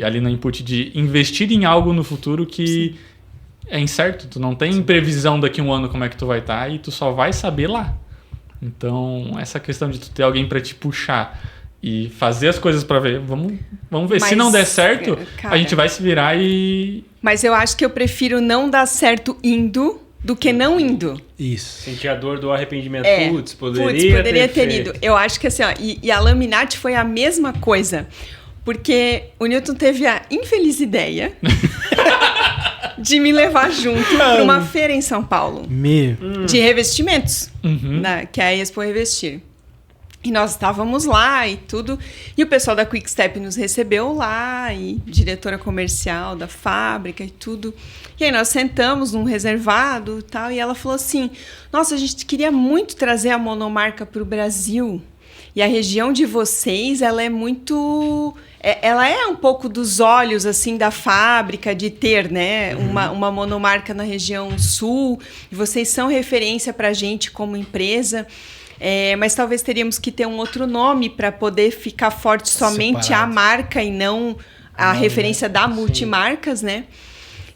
Ali na Input, de investir em algo no futuro que é incerto. Tu não tem previsão daqui a um ano como é que tu vai estar e tu só vai saber lá. Então, essa questão de tu ter alguém pra te puxar e fazer as coisas pra ver, vamos ver. Mas, se não der certo, cara, a gente vai se virar e... Mas eu acho que eu prefiro não dar certo indo do que não indo. Isso. Sentir a dor do arrependimento. Poderia ter ido. Eu acho que assim, ó, e a Laminate foi a mesma coisa. Porque o Newton teve a infeliz ideia de me levar junto para uma feira em São Paulo de revestimentos, que é a Expo Revestir. E nós estávamos lá e tudo. E o pessoal da Quick Step nos recebeu lá, e diretora comercial da fábrica e tudo. E aí nós sentamos num reservado e tal, e ela falou assim, nossa, a gente queria muito trazer a monomarca para o Brasil. E a região de vocês, ela é muito... Ela é um pouco dos olhos, assim, da fábrica, de ter, né, uma monomarca na região sul. E vocês são referência para a gente como empresa. Mas talvez teríamos que ter um outro nome para poder ficar forte somente a marca e não a referência da multimarcas, né?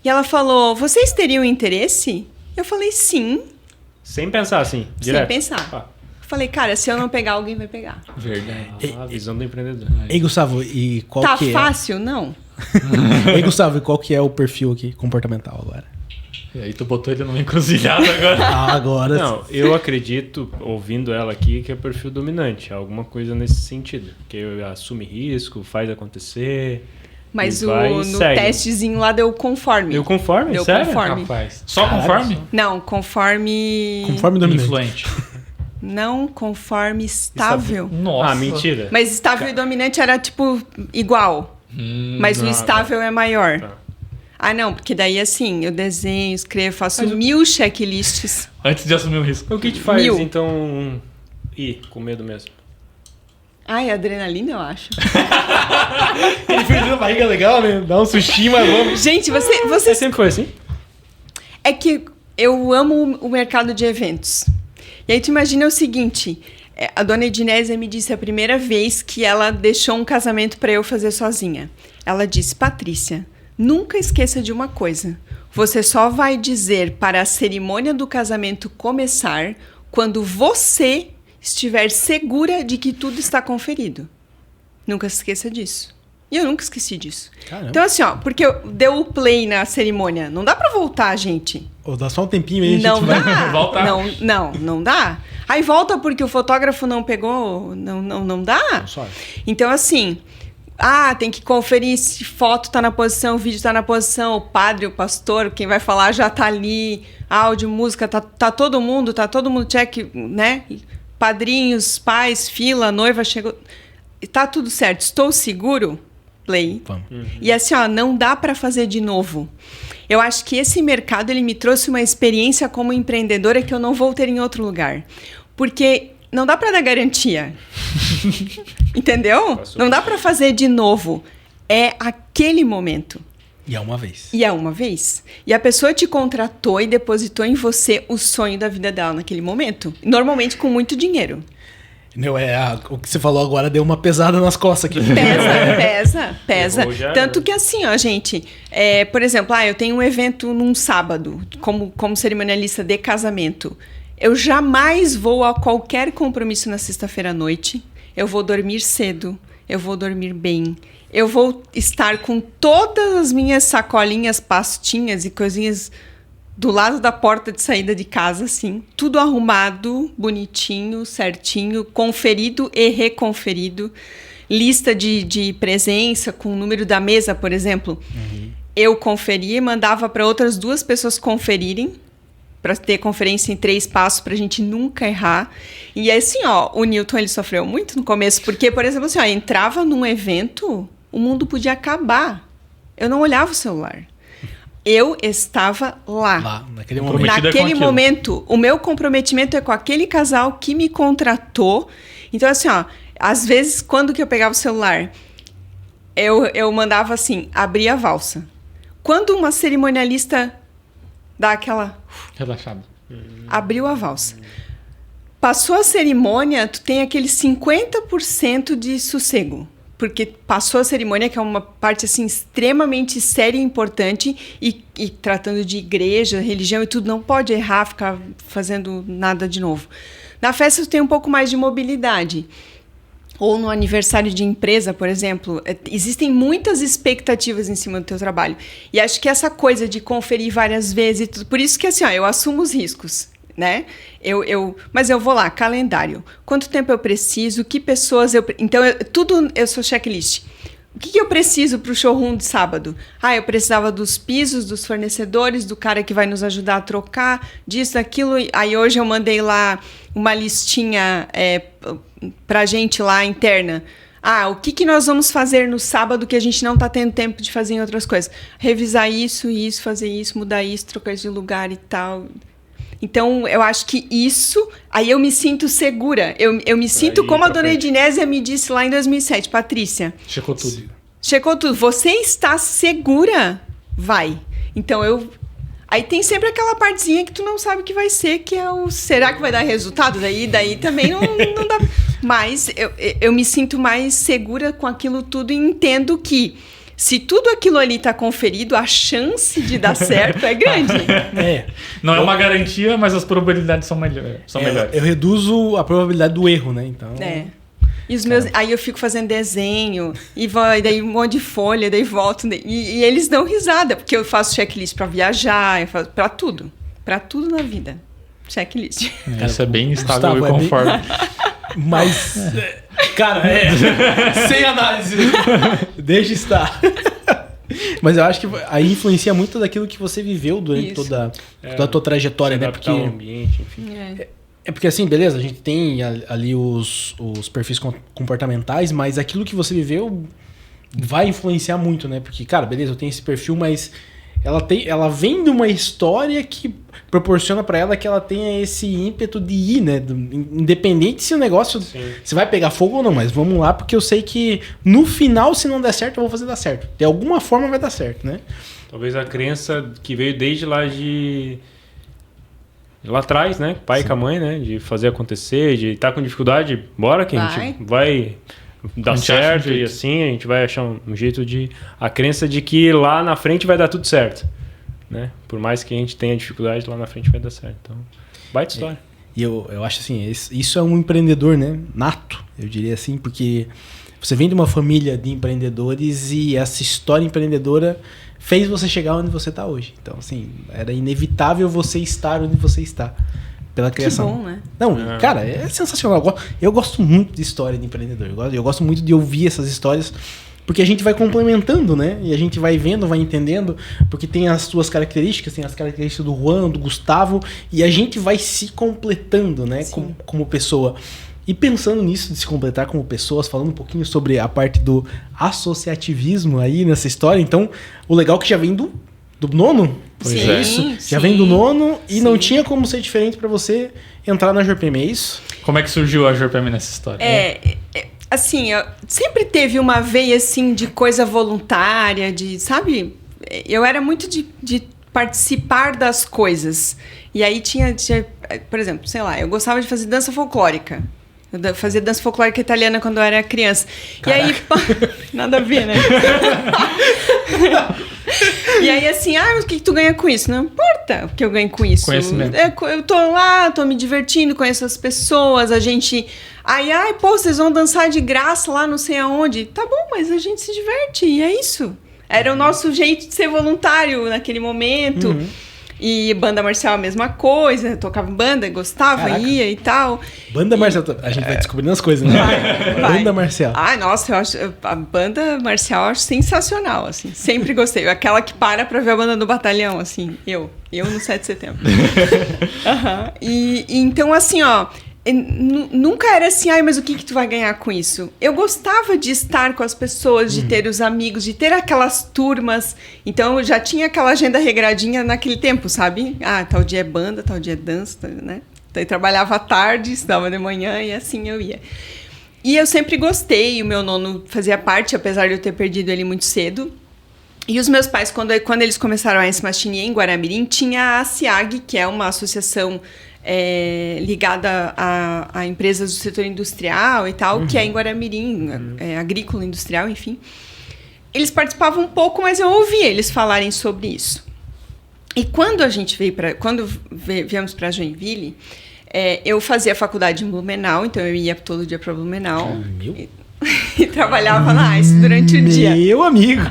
E ela falou, vocês teriam interesse? Eu falei, sim. Sem pensar assim, direto? Sem pensar. Falei, cara, se eu não pegar, alguém vai pegar. Verdade. A visão do empreendedor. Ei, Gustavo, e qual Tá que fácil? Não. Ei, Gustavo, e qual que é o perfil aqui comportamental agora? E aí tu botou ele numa encruzilhada agora. Agora Não, eu acredito, ouvindo ela aqui, que é perfil dominante. Alguma coisa nesse sentido. Que assume risco, faz acontecer. Mas no testezinho lá deu conforme. Deu conforme? Deu Sério? conforme. Rapaz. Só conforme? Não, conforme... Conforme dominante. Influente. Não, conforme estável. Nossa. Ah, mentira. Mas estável e dominante era, tipo, igual. Mas o estável é maior. Tá. Ah, não, porque daí, assim, eu desenho, escrevo, faço 1000 checklists. Antes de assumir o risco. O que te faz, 1000. então, ir com medo mesmo? Ai, adrenalina, eu acho. Ele fez uma barriga legal, né? Dá um sustinho, mas vamos. Gente, Você vocês... sempre foi assim? É que eu amo o mercado de eventos. E aí tu imagina o seguinte, a dona Ednésia me disse a primeira vez que ela deixou um casamento para eu fazer sozinha. Ela disse, Patrícia, nunca esqueça de uma coisa. Você só vai dizer para a cerimônia do casamento começar quando você estiver segura de que tudo está conferido. Nunca se esqueça disso. E eu nunca esqueci disso. Caramba. Então assim, ó, porque deu o play na cerimônia, não dá pra voltar, gente. Ou dá só um tempinho aí, a Não gente vai... dá. Voltar. Não dá. Aí volta porque o fotógrafo não pegou, não dá. Sorry. Então assim, tem que conferir se foto tá na posição, o vídeo tá na posição, o padre, o pastor, quem vai falar já tá ali, áudio, música, tá todo mundo check, né? Padrinhos, pais, fila, noiva chegou. Tá tudo certo. Estou seguro? Play. Vamos. E assim, ó, não dá para fazer de novo. Eu acho que esse mercado, ele me trouxe uma experiência como empreendedora que eu não vou ter em outro lugar. Porque não dá para dar garantia. Entendeu? Não dá para fazer de novo. É aquele momento. E é uma vez. E é uma vez. E a pessoa te contratou e depositou em você o sonho da vida dela naquele momento. Normalmente com muito dinheiro. Não, o que você falou agora deu uma pesada nas costas aqui. Pesa. Eu já- Tanto que assim, ó, gente, por exemplo, eu tenho um evento num sábado, como cerimonialista de casamento. Eu jamais vou a qualquer compromisso na sexta-feira à noite. Eu vou dormir cedo, eu vou dormir bem. Eu vou estar com todas as minhas sacolinhas, pastinhas e coisinhas do lado da porta de saída de casa, assim. Tudo arrumado, bonitinho, certinho, conferido e reconferido. Lista de presença com o número da mesa, por exemplo. Eu conferia e mandava para outras 2 pessoas conferirem, para ter conferência em 3 passos, para a gente nunca errar. E assim, ó, o Newton, ele sofreu muito no começo, porque, por exemplo, assim, ó, entrava num evento, o mundo podia acabar. Eu não olhava o celular. Eu estava lá. Naquele momento. Comprometida com Naquele aquilo. momento, o meu comprometimento é com aquele casal que me contratou. Então, assim, ó, às vezes, quando que eu pegava o celular, eu mandava assim, abria a valsa. Quando uma cerimonialista dá aquela... Relaxado. Abriu a valsa. Passou a cerimônia, tu tem aquele 50% de sossego. Porque passou a cerimônia, que é uma parte assim, extremamente séria e importante, e tratando de igreja, religião e tudo, não pode errar, ficar fazendo nada de novo. Na festa, tu tem um pouco mais de mobilidade. Ou no aniversário de empresa, por exemplo, existem muitas expectativas em cima do teu trabalho. E acho que essa coisa de conferir várias vezes, tudo, por isso que assim, ó, eu assumo os riscos. Né? Mas eu vou lá, calendário. Quanto tempo eu preciso? Que pessoas eu... Então, eu sou checklist. O que eu preciso para o showroom de sábado? Eu precisava dos pisos, dos fornecedores, do cara que vai nos ajudar a trocar, disso, daquilo. Aí hoje eu mandei lá uma listinha pra gente lá interna. O que nós vamos fazer no sábado que a gente não tá tendo tempo de fazer em outras coisas? Revisar isso, fazer isso, mudar isso, trocar de lugar e tal. Então, eu acho que isso... Aí eu me sinto segura. Eu me sinto como a dona Ednésia me disse lá em 2007. Patrícia. Checou tudo. Checou tudo. Você está segura? Vai. Então, Aí tem sempre aquela partezinha que tu não sabe o que vai ser, que é o... Será que vai dar resultado? Daí também não dá... Mas eu me sinto mais segura com aquilo tudo e entendo que se tudo aquilo ali está conferido, a chance de dar certo é grande. Não é uma garantia, mas as probabilidades são melhores. Eu reduzo a probabilidade do erro, né? Então... E os meus, aí eu fico fazendo desenho, e daí um monte de folha, daí volto, e eles dão risada, porque eu faço checklist para viajar, eu faço para tudo na vida. Checklist. Isso é bem estável e conforme. Mas, cara, sem análise. Deixa estar. Mas eu acho que aí influencia muito daquilo que você viveu durante toda a tua trajetória, né? Porque o ambiente, enfim. É porque assim, beleza, a gente tem ali os perfis comportamentais, mas aquilo que você viveu vai influenciar muito, né? Porque, cara, beleza, eu tenho esse perfil, mas ela vem de uma história que proporciona pra ela que ela tenha esse ímpeto de ir, né? Independente se o negócio se vai pegar fogo ou não, mas vamos lá, porque eu sei que no final, se não der certo, eu vou fazer dar certo. De alguma forma vai dar certo, né? Talvez a crença que veio desde lá lá atrás, né? Pai com a mãe, né? De fazer acontecer, de estar com dificuldade, bora que a gente vai dar certo e assim a gente vai achar um jeito de... A crença de que lá na frente vai dar tudo certo, né? Por mais que a gente tenha dificuldade, lá na frente vai dar certo. Então, baita história. E eu acho assim, isso é um empreendedor, né? Nato, eu diria assim, porque você vem de uma família de empreendedores e essa história empreendedora fez você chegar onde você está hoje. Então, assim, era inevitável você estar onde você está. Pela criação. Que bom, né? Não, cara, é sensacional. Eu gosto muito de história de empreendedor. Eu gosto muito de ouvir essas histórias, porque a gente vai complementando, né? E a gente vai vendo, vai entendendo, porque tem as suas características, tem as características do Juan, do Gustavo, e a gente vai se completando, né? Como pessoa. E pensando nisso, de se completar como pessoas, falando um pouquinho sobre a parte do associativismo aí nessa história. Então, o legal é que já vem do nono. Sim, é isso? Já vem do nono e não tinha como ser diferente para você entrar na JPM, é isso? Como é que surgiu a JPM nessa história? Assim, sempre teve uma veia assim de coisa voluntária, sabe? Eu era muito de participar das coisas. E aí tinha, por exemplo, sei lá, eu gostava de fazer dança folclórica. Eu fazia dança folclórica italiana quando eu era criança. Caraca. E aí, nada a ver, né? E aí, assim, mas o que tu ganha com isso? Não importa o que eu ganho com isso. Conhecimento. Eu tô lá, tô me divertindo, conheço as pessoas, a gente... Pô, vocês vão dançar de graça lá não sei aonde. Tá bom, mas a gente se diverte, e é isso. Era o nosso jeito de ser voluntário naquele momento. E banda marcial a mesma coisa, eu tocava em banda, gostava, Caraca. ia e tal. Banda marcial, a gente vai descobrindo as coisas, né? Vai. Banda marcial. Nossa, eu acho a banda marcial eu acho sensacional, assim. Sempre gostei. Aquela que para pra ver a banda do batalhão, assim. Eu no 7 de setembro. E então, assim, nunca era assim, mas o que tu vai ganhar com isso? Eu gostava de estar com as pessoas, de ter os amigos, de ter aquelas turmas. Então, eu já tinha aquela agenda regradinha naquele tempo, sabe? Tal dia é banda, tal dia é dança, né? Então, eu trabalhava à tarde, estudava de manhã e assim eu ia. E eu sempre gostei, o meu nono fazia parte, apesar de eu ter perdido ele muito cedo. E os meus pais, quando eles começaram a Ence Machini em Guaramirim, tinha a SIAG, que é uma associação ligada a empresas do setor industrial e tal, que é em Guaramirim, agrícola, industrial, enfim. Eles participavam um pouco, mas eu ouvia eles falarem sobre isso. E quando a gente viemos para Joinville, eu fazia faculdade em Blumenau, então eu ia todo dia para Blumenau. E trabalhava lá durante o dia. Meu amigo!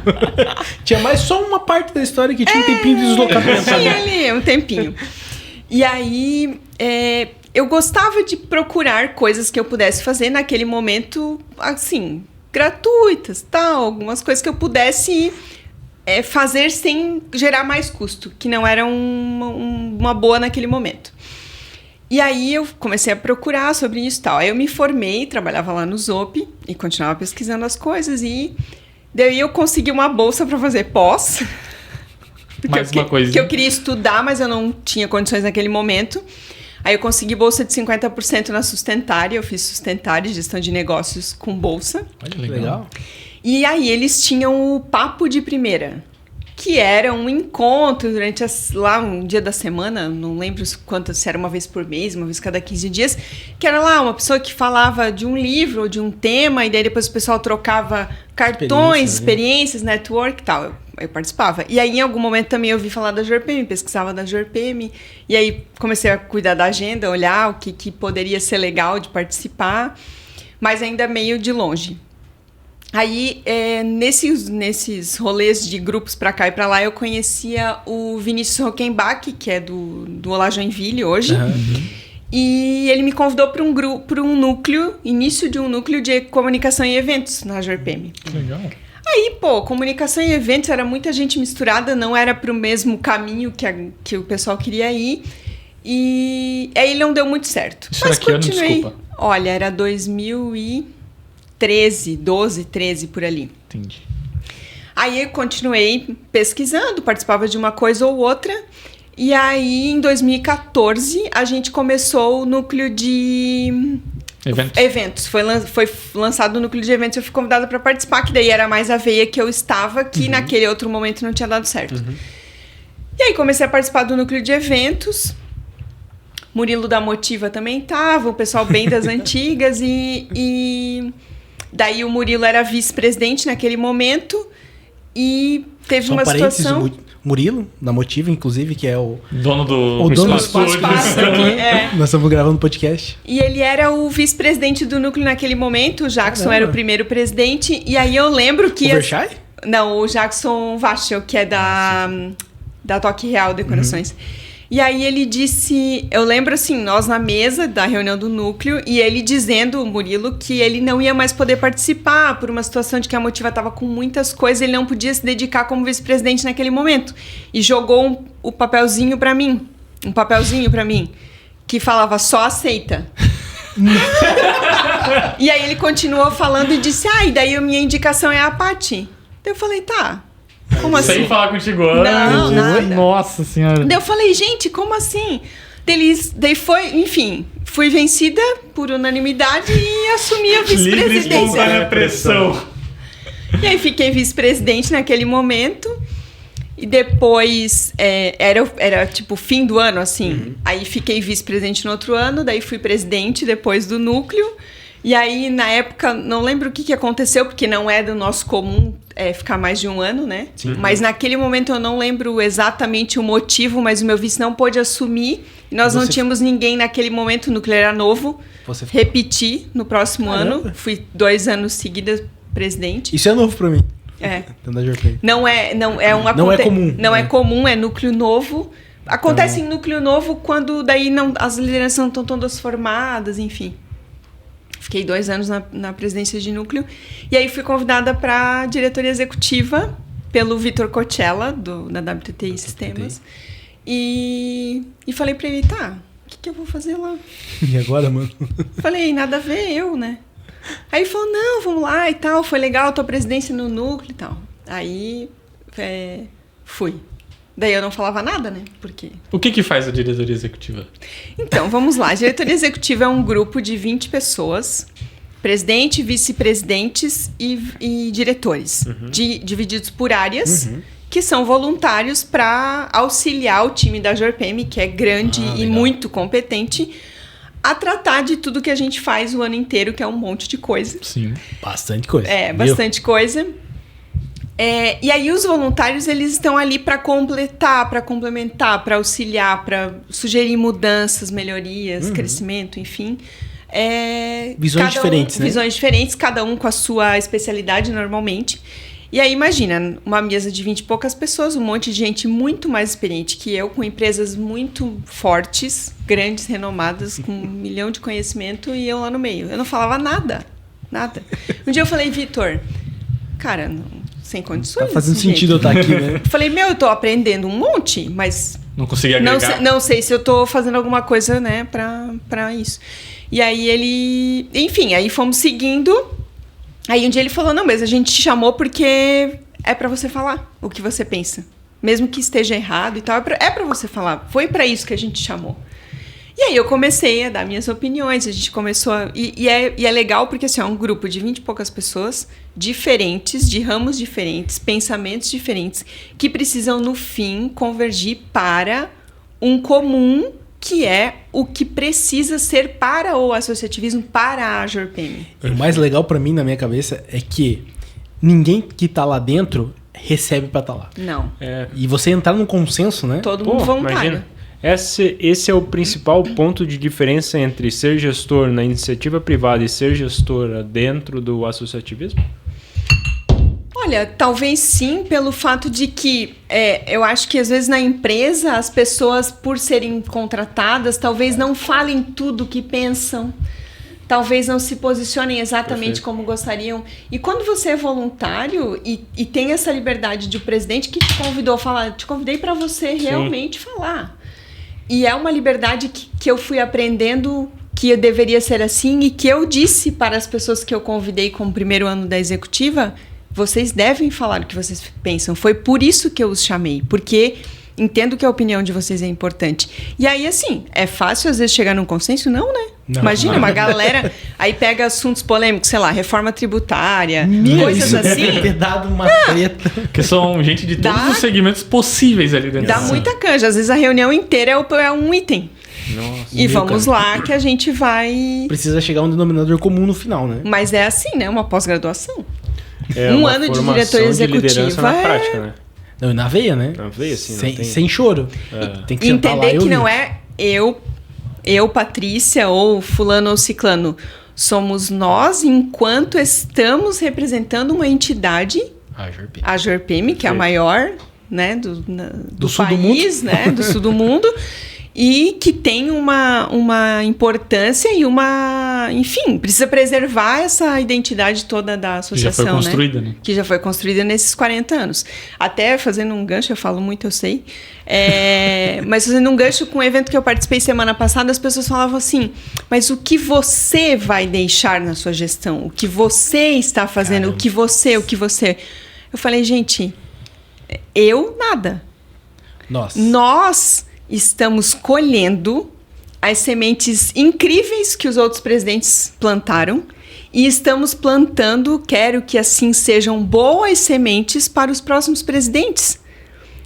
Tinha mais só uma parte da história que tinha um tempinho de deslocamento. Tinha ali um tempinho. E aí, eu gostava de procurar coisas que eu pudesse fazer naquele momento, assim, gratuitas, tal, algumas coisas que eu pudesse fazer sem gerar mais custo, que não era uma boa naquele momento. E aí eu comecei a procurar sobre isso e tal. Aí eu me formei, trabalhava lá no Zope e continuava pesquisando as coisas e daí eu consegui uma bolsa para fazer pós. Mais uma coisa. Que eu queria estudar, mas eu não tinha condições naquele momento. Aí eu consegui bolsa de 50% na Sustentária. Eu fiz Sustentária, gestão de negócios com bolsa. Olha, legal. E aí eles tinham o Papo de Primeira, que era um encontro durante lá um dia da semana, não lembro se era uma vez por mês, uma vez cada 15 dias, que era lá uma pessoa que falava de um livro ou de um tema, e daí depois o pessoal trocava cartões, experiências, network e tal. Eu participava. E aí, em algum momento, também eu ouvi falar da JORPM, pesquisava da JORPM, e aí comecei a cuidar da agenda, olhar o que poderia ser legal de participar, mas ainda meio de longe. Aí, nesses rolês de grupos pra cá e pra lá, eu conhecia o Vinícius Rockenbach, que é do Olá Joinville hoje. E ele me convidou para um núcleo, início de um núcleo de comunicação e eventos na JORPM. Legal. Aí, comunicação e eventos era muita gente misturada, não era pro mesmo caminho que o pessoal queria ir. E aí não deu muito certo. Isso Mas era que ano, continuei. desculpa? Olha, era 2013, 12, 13, por ali. Entendi. Aí eu continuei pesquisando, participava de uma coisa ou outra. E aí, em 2014, a gente começou o núcleo de eventos. Foi lançado o núcleo de eventos e eu fui convidada para participar, que daí era mais a veia que eu estava, que naquele outro momento não tinha dado certo. E aí comecei a participar do núcleo de eventos. Murilo da Motiva também estava, o pessoal bem das antigas. E daí o Murilo era vice-presidente naquele momento. E teve uma situação... Murilo, da Motiva, inclusive, que é o dono do espaço aqui. Nós estamos gravando podcast. E ele era o vice-presidente do núcleo naquele momento, o Jackson era o primeiro presidente, e aí eu lembro que... O Verchai? Não, o Jackson Vachel, que é da Toque Real Decorações. E aí ele disse, eu lembro assim, nós na mesa da reunião do núcleo, e ele dizendo, o Murilo, que ele não ia mais poder participar por uma situação de que a Motiva estava com muitas coisas, ele não podia se dedicar como vice-presidente naquele momento. E jogou um papelzinho para mim, que falava, só aceita. E aí ele continuou falando e disse, e daí a minha indicação é a Paty. Daí eu falei, tá... Como assim? Sem falar contigo antes. Não, nada. Nossa senhora. Daí eu falei, gente, como assim? Daí foi, enfim, fui vencida por unanimidade e assumi a vice-presidência. Livre, espontânea pressão. E aí fiquei vice-presidente naquele momento. E depois, era tipo fim do ano, assim. Aí fiquei vice-presidente no outro ano, daí fui presidente depois do núcleo. E aí, na época, não lembro o que aconteceu, porque não é do nosso comum ficar mais de um ano, né? Sim. Mas naquele momento eu não lembro exatamente o motivo, mas o meu vice não pôde assumir. E nós não tínhamos ninguém naquele momento, o núcleo era novo. Repeti no próximo ano. Fui 2 anos seguidos presidente. Isso é novo pra mim. Não é comum. Não é comum, é núcleo novo. Acontece em núcleo novo quando daí as lideranças não estão todas formadas, enfim. Fiquei 2 anos na presidência de núcleo. E aí fui convidada para a diretoria executiva pelo Vitor Cochella, da WTTI Sistemas. E falei para ele, tá, o que eu vou fazer lá? E agora, mano? Falei, nada a ver, eu, né? Aí ele falou, não, vamos lá e tal, foi legal a tua presidência no núcleo e tal. Aí fui. Daí eu não falava nada, né? Porque... O que faz a diretoria executiva? Então, vamos lá. A diretoria executiva é um grupo de 20 pessoas, presidente, vice-presidentes e diretores, divididos por áreas, que são voluntários para auxiliar o time da JORPM, que é grande e muito competente, a tratar de tudo que a gente faz o ano inteiro, que é um monte de coisa. Sim. Bastante coisa. Bastante coisa. E aí os voluntários, eles estão ali para completar, para complementar, para auxiliar, para sugerir mudanças, melhorias, crescimento, enfim. Visões diferentes, né? Visões diferentes, cada um com a sua especialidade normalmente. E aí imagina, uma mesa de 20 e poucas pessoas, um monte de gente muito mais experiente que eu, com empresas muito fortes, grandes, renomadas, com 1 milhão de conhecimento, e eu lá no meio. Eu não falava nada. Nada. Um dia eu falei, Vitor, cara, sem condições. Tá fazendo desse sentido eu jeito. estar aqui, né? Eu falei, eu tô aprendendo um monte, mas Não consegui agregar. não sei se eu tô fazendo alguma coisa, né, pra isso. E aí ele... Enfim, aí fomos seguindo. Aí um dia ele falou, não, mas a gente te chamou porque é pra você falar o que você pensa. Mesmo que esteja errado e tal, é pra você falar. Foi pra isso que a gente te chamou. E aí eu comecei a dar minhas opiniões, a gente começou a... E é legal porque assim, é um grupo de 20 e poucas pessoas diferentes, de ramos diferentes, pensamentos diferentes, que precisam, no fim, convergir para um comum, que é o que precisa ser para o associativismo, para a JORPM. O mais legal pra mim, na minha cabeça, é que ninguém que tá lá dentro recebe pra estar lá. Não. E você entrar num consenso, né? Todo mundo voluntário. Imagina. Esse é o principal ponto de diferença entre ser gestor na iniciativa privada e ser gestora dentro do associativismo? Olha, talvez sim, pelo fato de que eu acho que às vezes na empresa as pessoas, por serem contratadas, talvez não falem tudo o que pensam, talvez não se posicionem exatamente como gostariam. E quando você é voluntário e tem essa liberdade de o presidente que te convidou a falar, te convidei para você realmente falar. E é uma liberdade que eu fui aprendendo que deveria ser assim e que eu disse para as pessoas que eu convidei como primeiro ano da executiva, vocês devem falar o que vocês pensam. Foi por isso que eu os chamei, porque entendo que a opinião de vocês é importante. E aí, assim, é fácil às vezes chegar num consenso? Não, né? Não. Imagina, uma galera aí pega assuntos polêmicos, sei lá, reforma tributária, coisas Isso assim. deve ter dado uma treta. Porque são gente de todos Dá- os segmentos possíveis ali dentro. Dá muita canja. Às vezes a reunião inteira é um item. Nossa. E vamos lá que a gente vai... Precisa chegar a um denominador comum no final, né? Mas é assim, né? Uma pós-graduação. É Um uma ano de formação diretoria executiva liderança na é- prática, né? Não, e na veia, né? Na veia, assim, não sem, tem... sem choro. Tem que sentar lá Entender e que não ouvir. é eu, Patrícia, ou fulano ou ciclano. Somos nós enquanto estamos representando uma entidade, Ah, JORPM. a JORPM, que é a maior, né, do sul do país, né, do sul do mundo, e que tem uma importância e uma... Enfim, precisa preservar essa identidade toda da Já associação, foi construída, né? que já foi construída nesses 40 anos. Até fazendo um gancho, eu falo muito, eu sei. Mas fazendo um gancho com um evento que eu participei semana passada, as pessoas falavam assim, mas o que você vai deixar na sua gestão? O que você está fazendo? Caramba. O que você... Eu falei, gente, eu nada. Nossa. Nós estamos colhendo as sementes incríveis que os outros presidentes plantaram e estamos plantando, quero que assim sejam boas sementes para os próximos presidentes.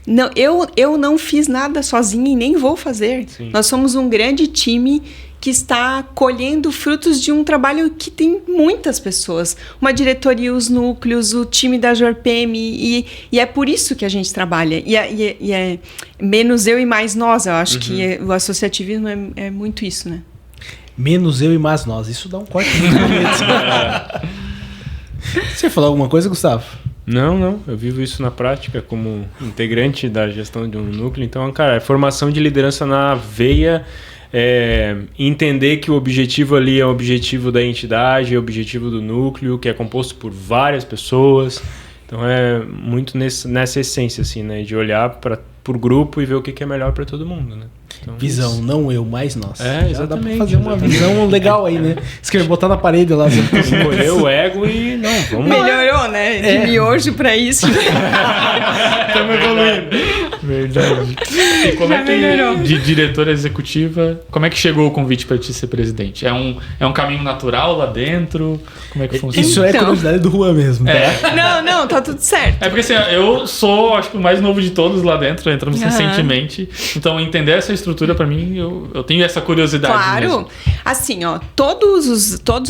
Não, eu não fiz nada sozinha e nem vou fazer. Sim. Nós somos um grande time que está colhendo frutos de um trabalho que tem muitas pessoas. Uma diretoria, os núcleos, o time da JORPM, e é por isso que a gente trabalha. E é menos eu e mais nós. Eu acho que o associativismo é muito isso, né? Menos eu e mais nós. Isso dá um corte muito bonito. Você falou alguma coisa, Gustavo? Não. Eu vivo isso na prática como integrante da gestão de um núcleo. Então, cara, é formação de liderança na veia, entender que o objetivo ali é o objetivo da entidade, é o objetivo do núcleo, que é composto por várias pessoas. Então, é muito nessa essência, assim, né? De olhar para o grupo e ver o que é melhor para todo mundo, né? Então, Visão, isso. não eu, mais nós. É, Já dá pra exatamente, fazer uma exatamente. visão legal aí, né? Escrever, botar na parede lá. Escolher o ego e não, vamos lá. Melhorou, né? De miojo para isso. Estamos evoluindo. Verdade. E como é que, de diretora executiva, como é que chegou o convite para ti ser presidente? É um caminho natural lá dentro? Como é que funciona? Isso é Então. curiosidade do Juan mesmo. Não, tá tudo certo. É porque assim, eu sou, acho que o mais novo de todos lá dentro, entramos Aham. recentemente. Então, entender essa estrutura, pra mim, eu tenho essa curiosidade Claro. mesmo. Assim, ó, todos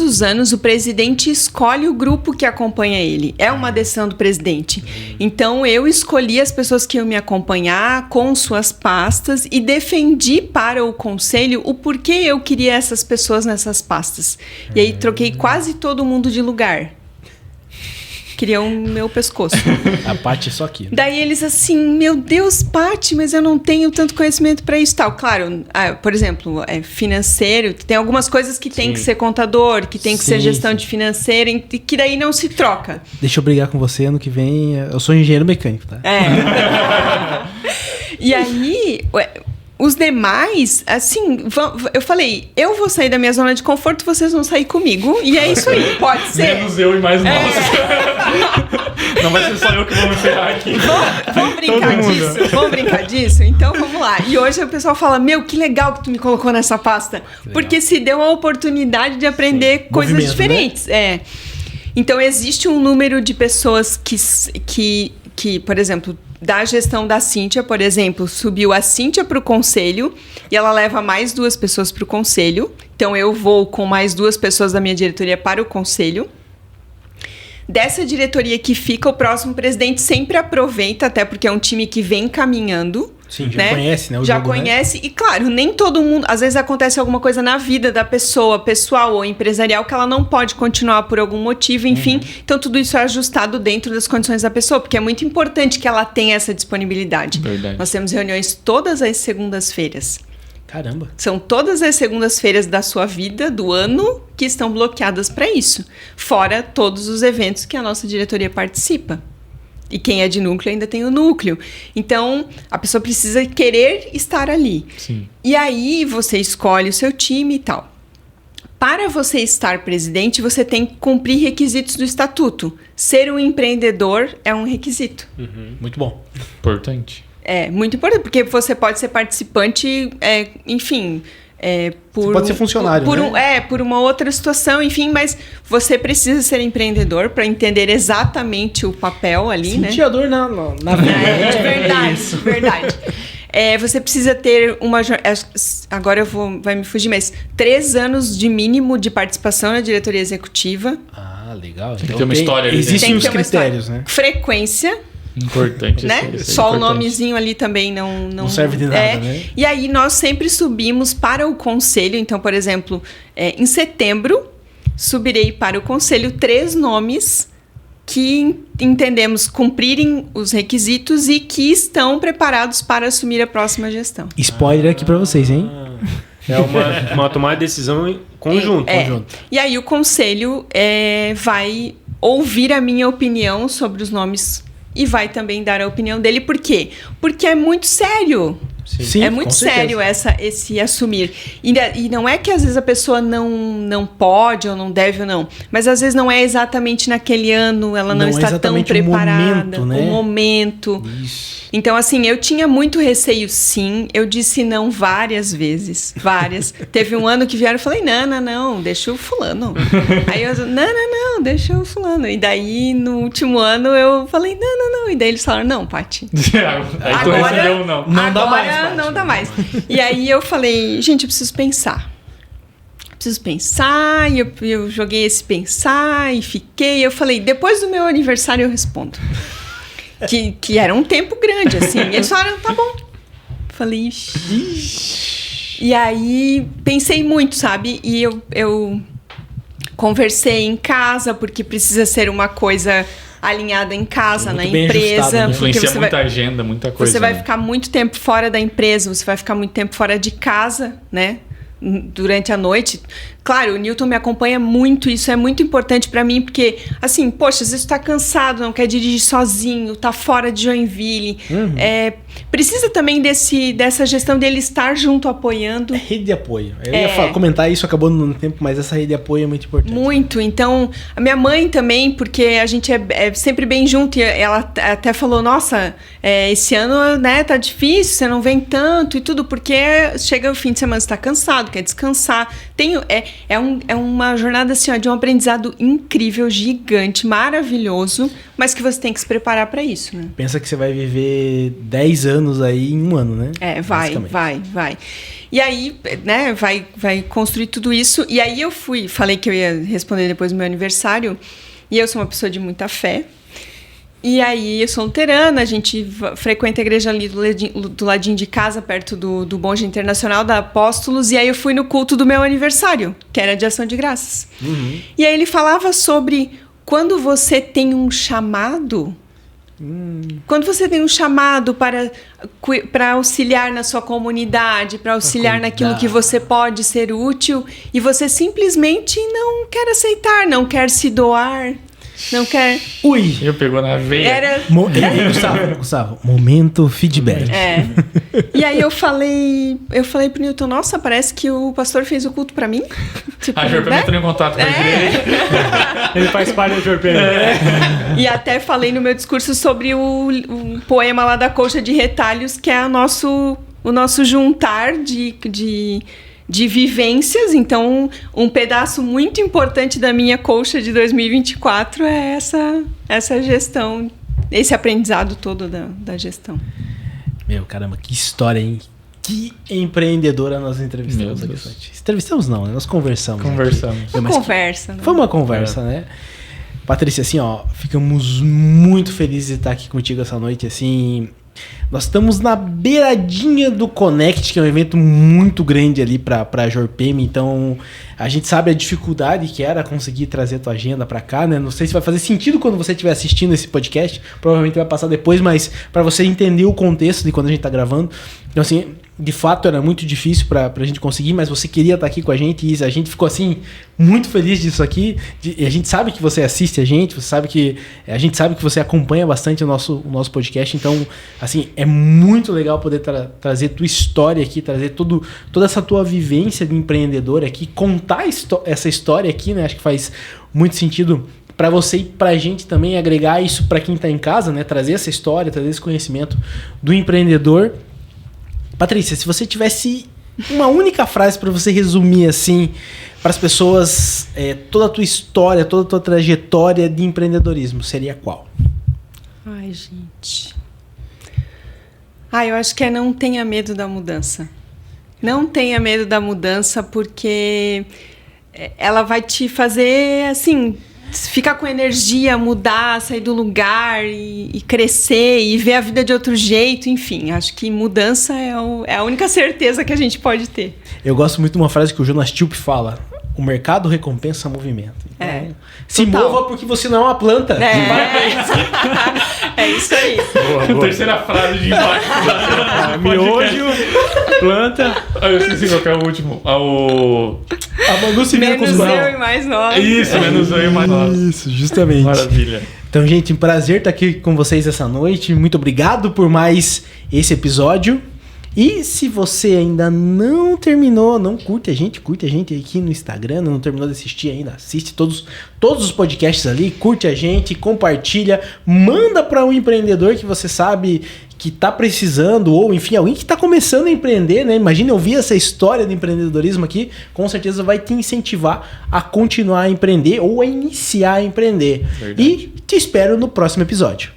os anos o presidente escolhe o grupo que acompanha ele. É uma decisão do presidente. Então, eu escolhi as pessoas que iam me acompanhar com suas pastas e defendi para o conselho o porquê eu queria essas pessoas nessas pastas. E aí, troquei quase todo mundo de lugar. queriam o meu pescoço. A Paty é só aqui. Daí eles assim, meu Deus, Paty, mas eu não tenho tanto conhecimento para isso, tal. Claro, por exemplo, financeiro, tem algumas coisas que tem que ser contador, que tem que ser gestão de financeiro, e que daí não se troca. Deixa eu brigar com você ano que vem. Eu sou engenheiro mecânico, tá? E aí, os demais, assim, eu falei, eu vou sair da minha zona de conforto, vocês vão sair comigo. E é isso aí, pode ser. Menos eu e mais nós. Não vai ser só eu que vou me ferrar aqui. Vamos brincar disso? Vamos brincar disso? Então, vamos lá. E hoje o pessoal fala, meu, que legal que tu me colocou nessa pasta. Porque se deu a oportunidade de aprender coisas diferentes. Né? Então, existe um número de pessoas que, por exemplo, da gestão da Cíntia, por exemplo, subiu a Cíntia para o conselho e ela leva mais 2 pessoas para o conselho. Então, eu vou com mais 2 pessoas da minha diretoria para o conselho. Dessa diretoria que fica, o próximo presidente sempre aproveita, até porque é um time que vem caminhando. Sim, já conhece, né? O já jogo, conhece. Né? E claro, nem todo mundo... Às vezes acontece alguma coisa na vida da pessoa, pessoal ou empresarial, que ela não pode continuar por algum motivo, enfim. Então, tudo isso é ajustado dentro das condições da pessoa, porque é muito importante que ela tenha essa disponibilidade. Verdade. Nós temos reuniões todas as segundas-feiras. Caramba. São todas as segundas-feiras da sua vida, do ano, que estão bloqueadas para isso. Fora todos os eventos que a nossa diretoria participa. E quem é de núcleo ainda tem o núcleo. Então, a pessoa precisa querer estar ali. Sim. E aí, você escolhe o seu time e tal. Para você estar presidente, você tem que cumprir requisitos do estatuto. Ser um empreendedor é um requisito. Muito bom. Importante. É muito importante, porque você pode ser participante, enfim... Você pode ser funcionário, né? Por uma outra situação, enfim, mas você precisa ser empreendedor para entender exatamente o papel ali, né? Senteador na vida. Verdade. Você precisa ter agora vai me fugir, mas 3 anos de mínimo de participação na diretoria executiva. Ah, legal. Tem que ter uma história ali. Existem os Tem que ter uma critérios, história. né? Frequência. Importante. Né? Isso é Só importante. o nomezinho ali também não serve de nada, né? E aí nós sempre subimos para o conselho. Então, por exemplo, em setembro, subirei para o conselho 3 nomes que entendemos cumprirem os requisitos e que estão preparados para assumir a próxima gestão. Spoiler aqui pra vocês, hein? É uma tomada de decisão conjunto. E aí o conselho vai ouvir a minha opinião sobre os nomes e vai também dar a opinião dele. Por quê? Porque é muito sério. Sim, é muito sério esse assumir. E não é que às vezes a pessoa não pode ou não deve ou não. Mas às vezes não é exatamente naquele ano, ela não está tão preparada. O momento. Isso. Então, assim, eu tinha muito receio, sim. Eu disse não várias vezes. Várias. Teve um ano que vieram e falei, não, deixa o fulano. Aí eu não, deixa o fulano. E daí, no último ano, eu falei, não. E daí eles falaram, não, Paty. Aí tu recebeu não. Não dá mais, Paty. Não dá mais. E aí eu falei, gente, eu preciso pensar. E eu joguei esse pensar e fiquei. Eu falei, depois do meu aniversário eu respondo. Que era um tempo grande, assim. Eles falaram, tá bom. Falei, E aí pensei muito, sabe? E eu conversei em casa, porque precisa ser uma coisa alinhada em casa, na empresa. Ajustado, né? Influencia muita agenda, muita coisa. Você vai ficar muito tempo fora da empresa, você vai ficar muito tempo fora de casa, né? Durante a noite. Claro, o Newton me acompanha muito, isso é muito importante pra mim, porque, assim, poxa, às vezes tu tá cansado, não quer dirigir sozinho, tá fora de Joinville. Precisa também dessa gestão dele estar junto, apoiando. Rede de apoio. Eu ia comentar isso, acabou no tempo, mas essa rede de apoio é muito importante. Muito. Então, a minha mãe também, porque a gente é sempre bem junto, e ela até falou, nossa, esse ano, né, tá difícil, você não vem tanto e tudo, porque chega o fim de semana, você tá cansado, quer descansar. É uma jornada assim, ó, de um aprendizado incrível, gigante, maravilhoso, mas que você tem que se preparar para isso, né? Pensa que você vai viver 10 anos aí em um ano, né? Vai. E aí, né, vai construir tudo isso. E aí eu falei que eu ia responder depois do meu aniversário, e eu sou uma pessoa de muita fé. E aí, eu sou luterana, a gente frequenta a igreja ali do ladinho de casa, perto do Monge Internacional da Apóstolos, e aí eu fui no culto do meu aniversário, que era de Ação de Graças. E aí ele falava sobre quando você tem um chamado... Quando você tem um chamado para auxiliar na sua comunidade, para auxiliar naquilo que você pode ser útil, e você simplesmente não quer aceitar, não quer se doar, não quer... Ui! Eu pegou na veia. Gustavo, momento feedback. E aí eu falei pro Newton, nossa, parece que o pastor fez o culto pra mim. Tipo, A Jorpem entrou em contato com a igreja. Ele faz parte da Jorpem. E até falei no meu discurso sobre o poema lá da Colcha de Retalhos, que é o nosso juntar de vivências. Então, um pedaço muito importante da minha colcha de 2024 é essa gestão, esse aprendizado todo da gestão. Meu, caramba, que história, hein? Que empreendedora nós entrevistamos aqui. Entrevistamos não, né? Nós conversamos. Foi uma conversa, né? Foi uma conversa, né? Patrícia, assim, ó, ficamos muito felizes de estar aqui contigo essa noite, assim... Nós estamos na beiradinha do Connect, que é um evento muito grande ali pra Jorpem, então a gente sabe a dificuldade que era conseguir trazer a tua agenda pra cá, né? Não sei se vai fazer sentido quando você estiver assistindo esse podcast, provavelmente vai passar depois, mas pra você entender o contexto de quando a gente tá gravando. Então, assim, de fato era muito difícil pra gente conseguir, mas você queria estar aqui com a gente e a gente ficou, assim, muito feliz disso aqui. E a gente sabe que você assiste a gente sabe que a gente sabe que você acompanha bastante o nosso podcast, então, assim, é muito legal poder trazer tua história aqui, trazer toda essa tua vivência de empreendedor aqui, contar essa história aqui, né? Acho que faz muito sentido para você e pra gente também agregar isso para quem tá em casa, né? Trazer essa história, trazer esse conhecimento do empreendedor. Patrícia, se você tivesse uma única frase para você resumir assim para as pessoas toda a tua história, toda a tua trajetória de empreendedorismo, seria qual? Ai, gente... eu acho que não tenha medo da mudança. Não tenha medo da mudança, porque ela vai te fazer, assim, ficar com energia, mudar, sair do lugar e crescer e ver a vida de outro jeito, enfim. Acho que mudança é a única certeza que a gente pode ter. Eu gosto muito de uma frase que o Jonas Tilp fala: o mercado recompensa movimento. Então, se mova porque você não é uma planta. É isso aí. Boa. Terceira frase de embaixo. Miojo, planta. Eu esqueci qual que é o último. A Manu se vira com os Menos eu e mais nós. Isso, menos eu e mais nós. Isso, justamente. Maravilha. Então, gente, um prazer estar aqui com vocês essa noite. Muito obrigado por mais esse episódio. E se você ainda não terminou, não curte a gente aqui no Instagram, não terminou de assistir ainda, assiste todos os podcasts ali, curte a gente, compartilha, manda para um empreendedor que você sabe que está precisando, ou enfim, alguém que está começando a empreender, né? Imagina ouvir essa história de empreendedorismo aqui, com certeza vai te incentivar a continuar a empreender ou a iniciar a emprender. Verdade. E te espero no próximo episódio.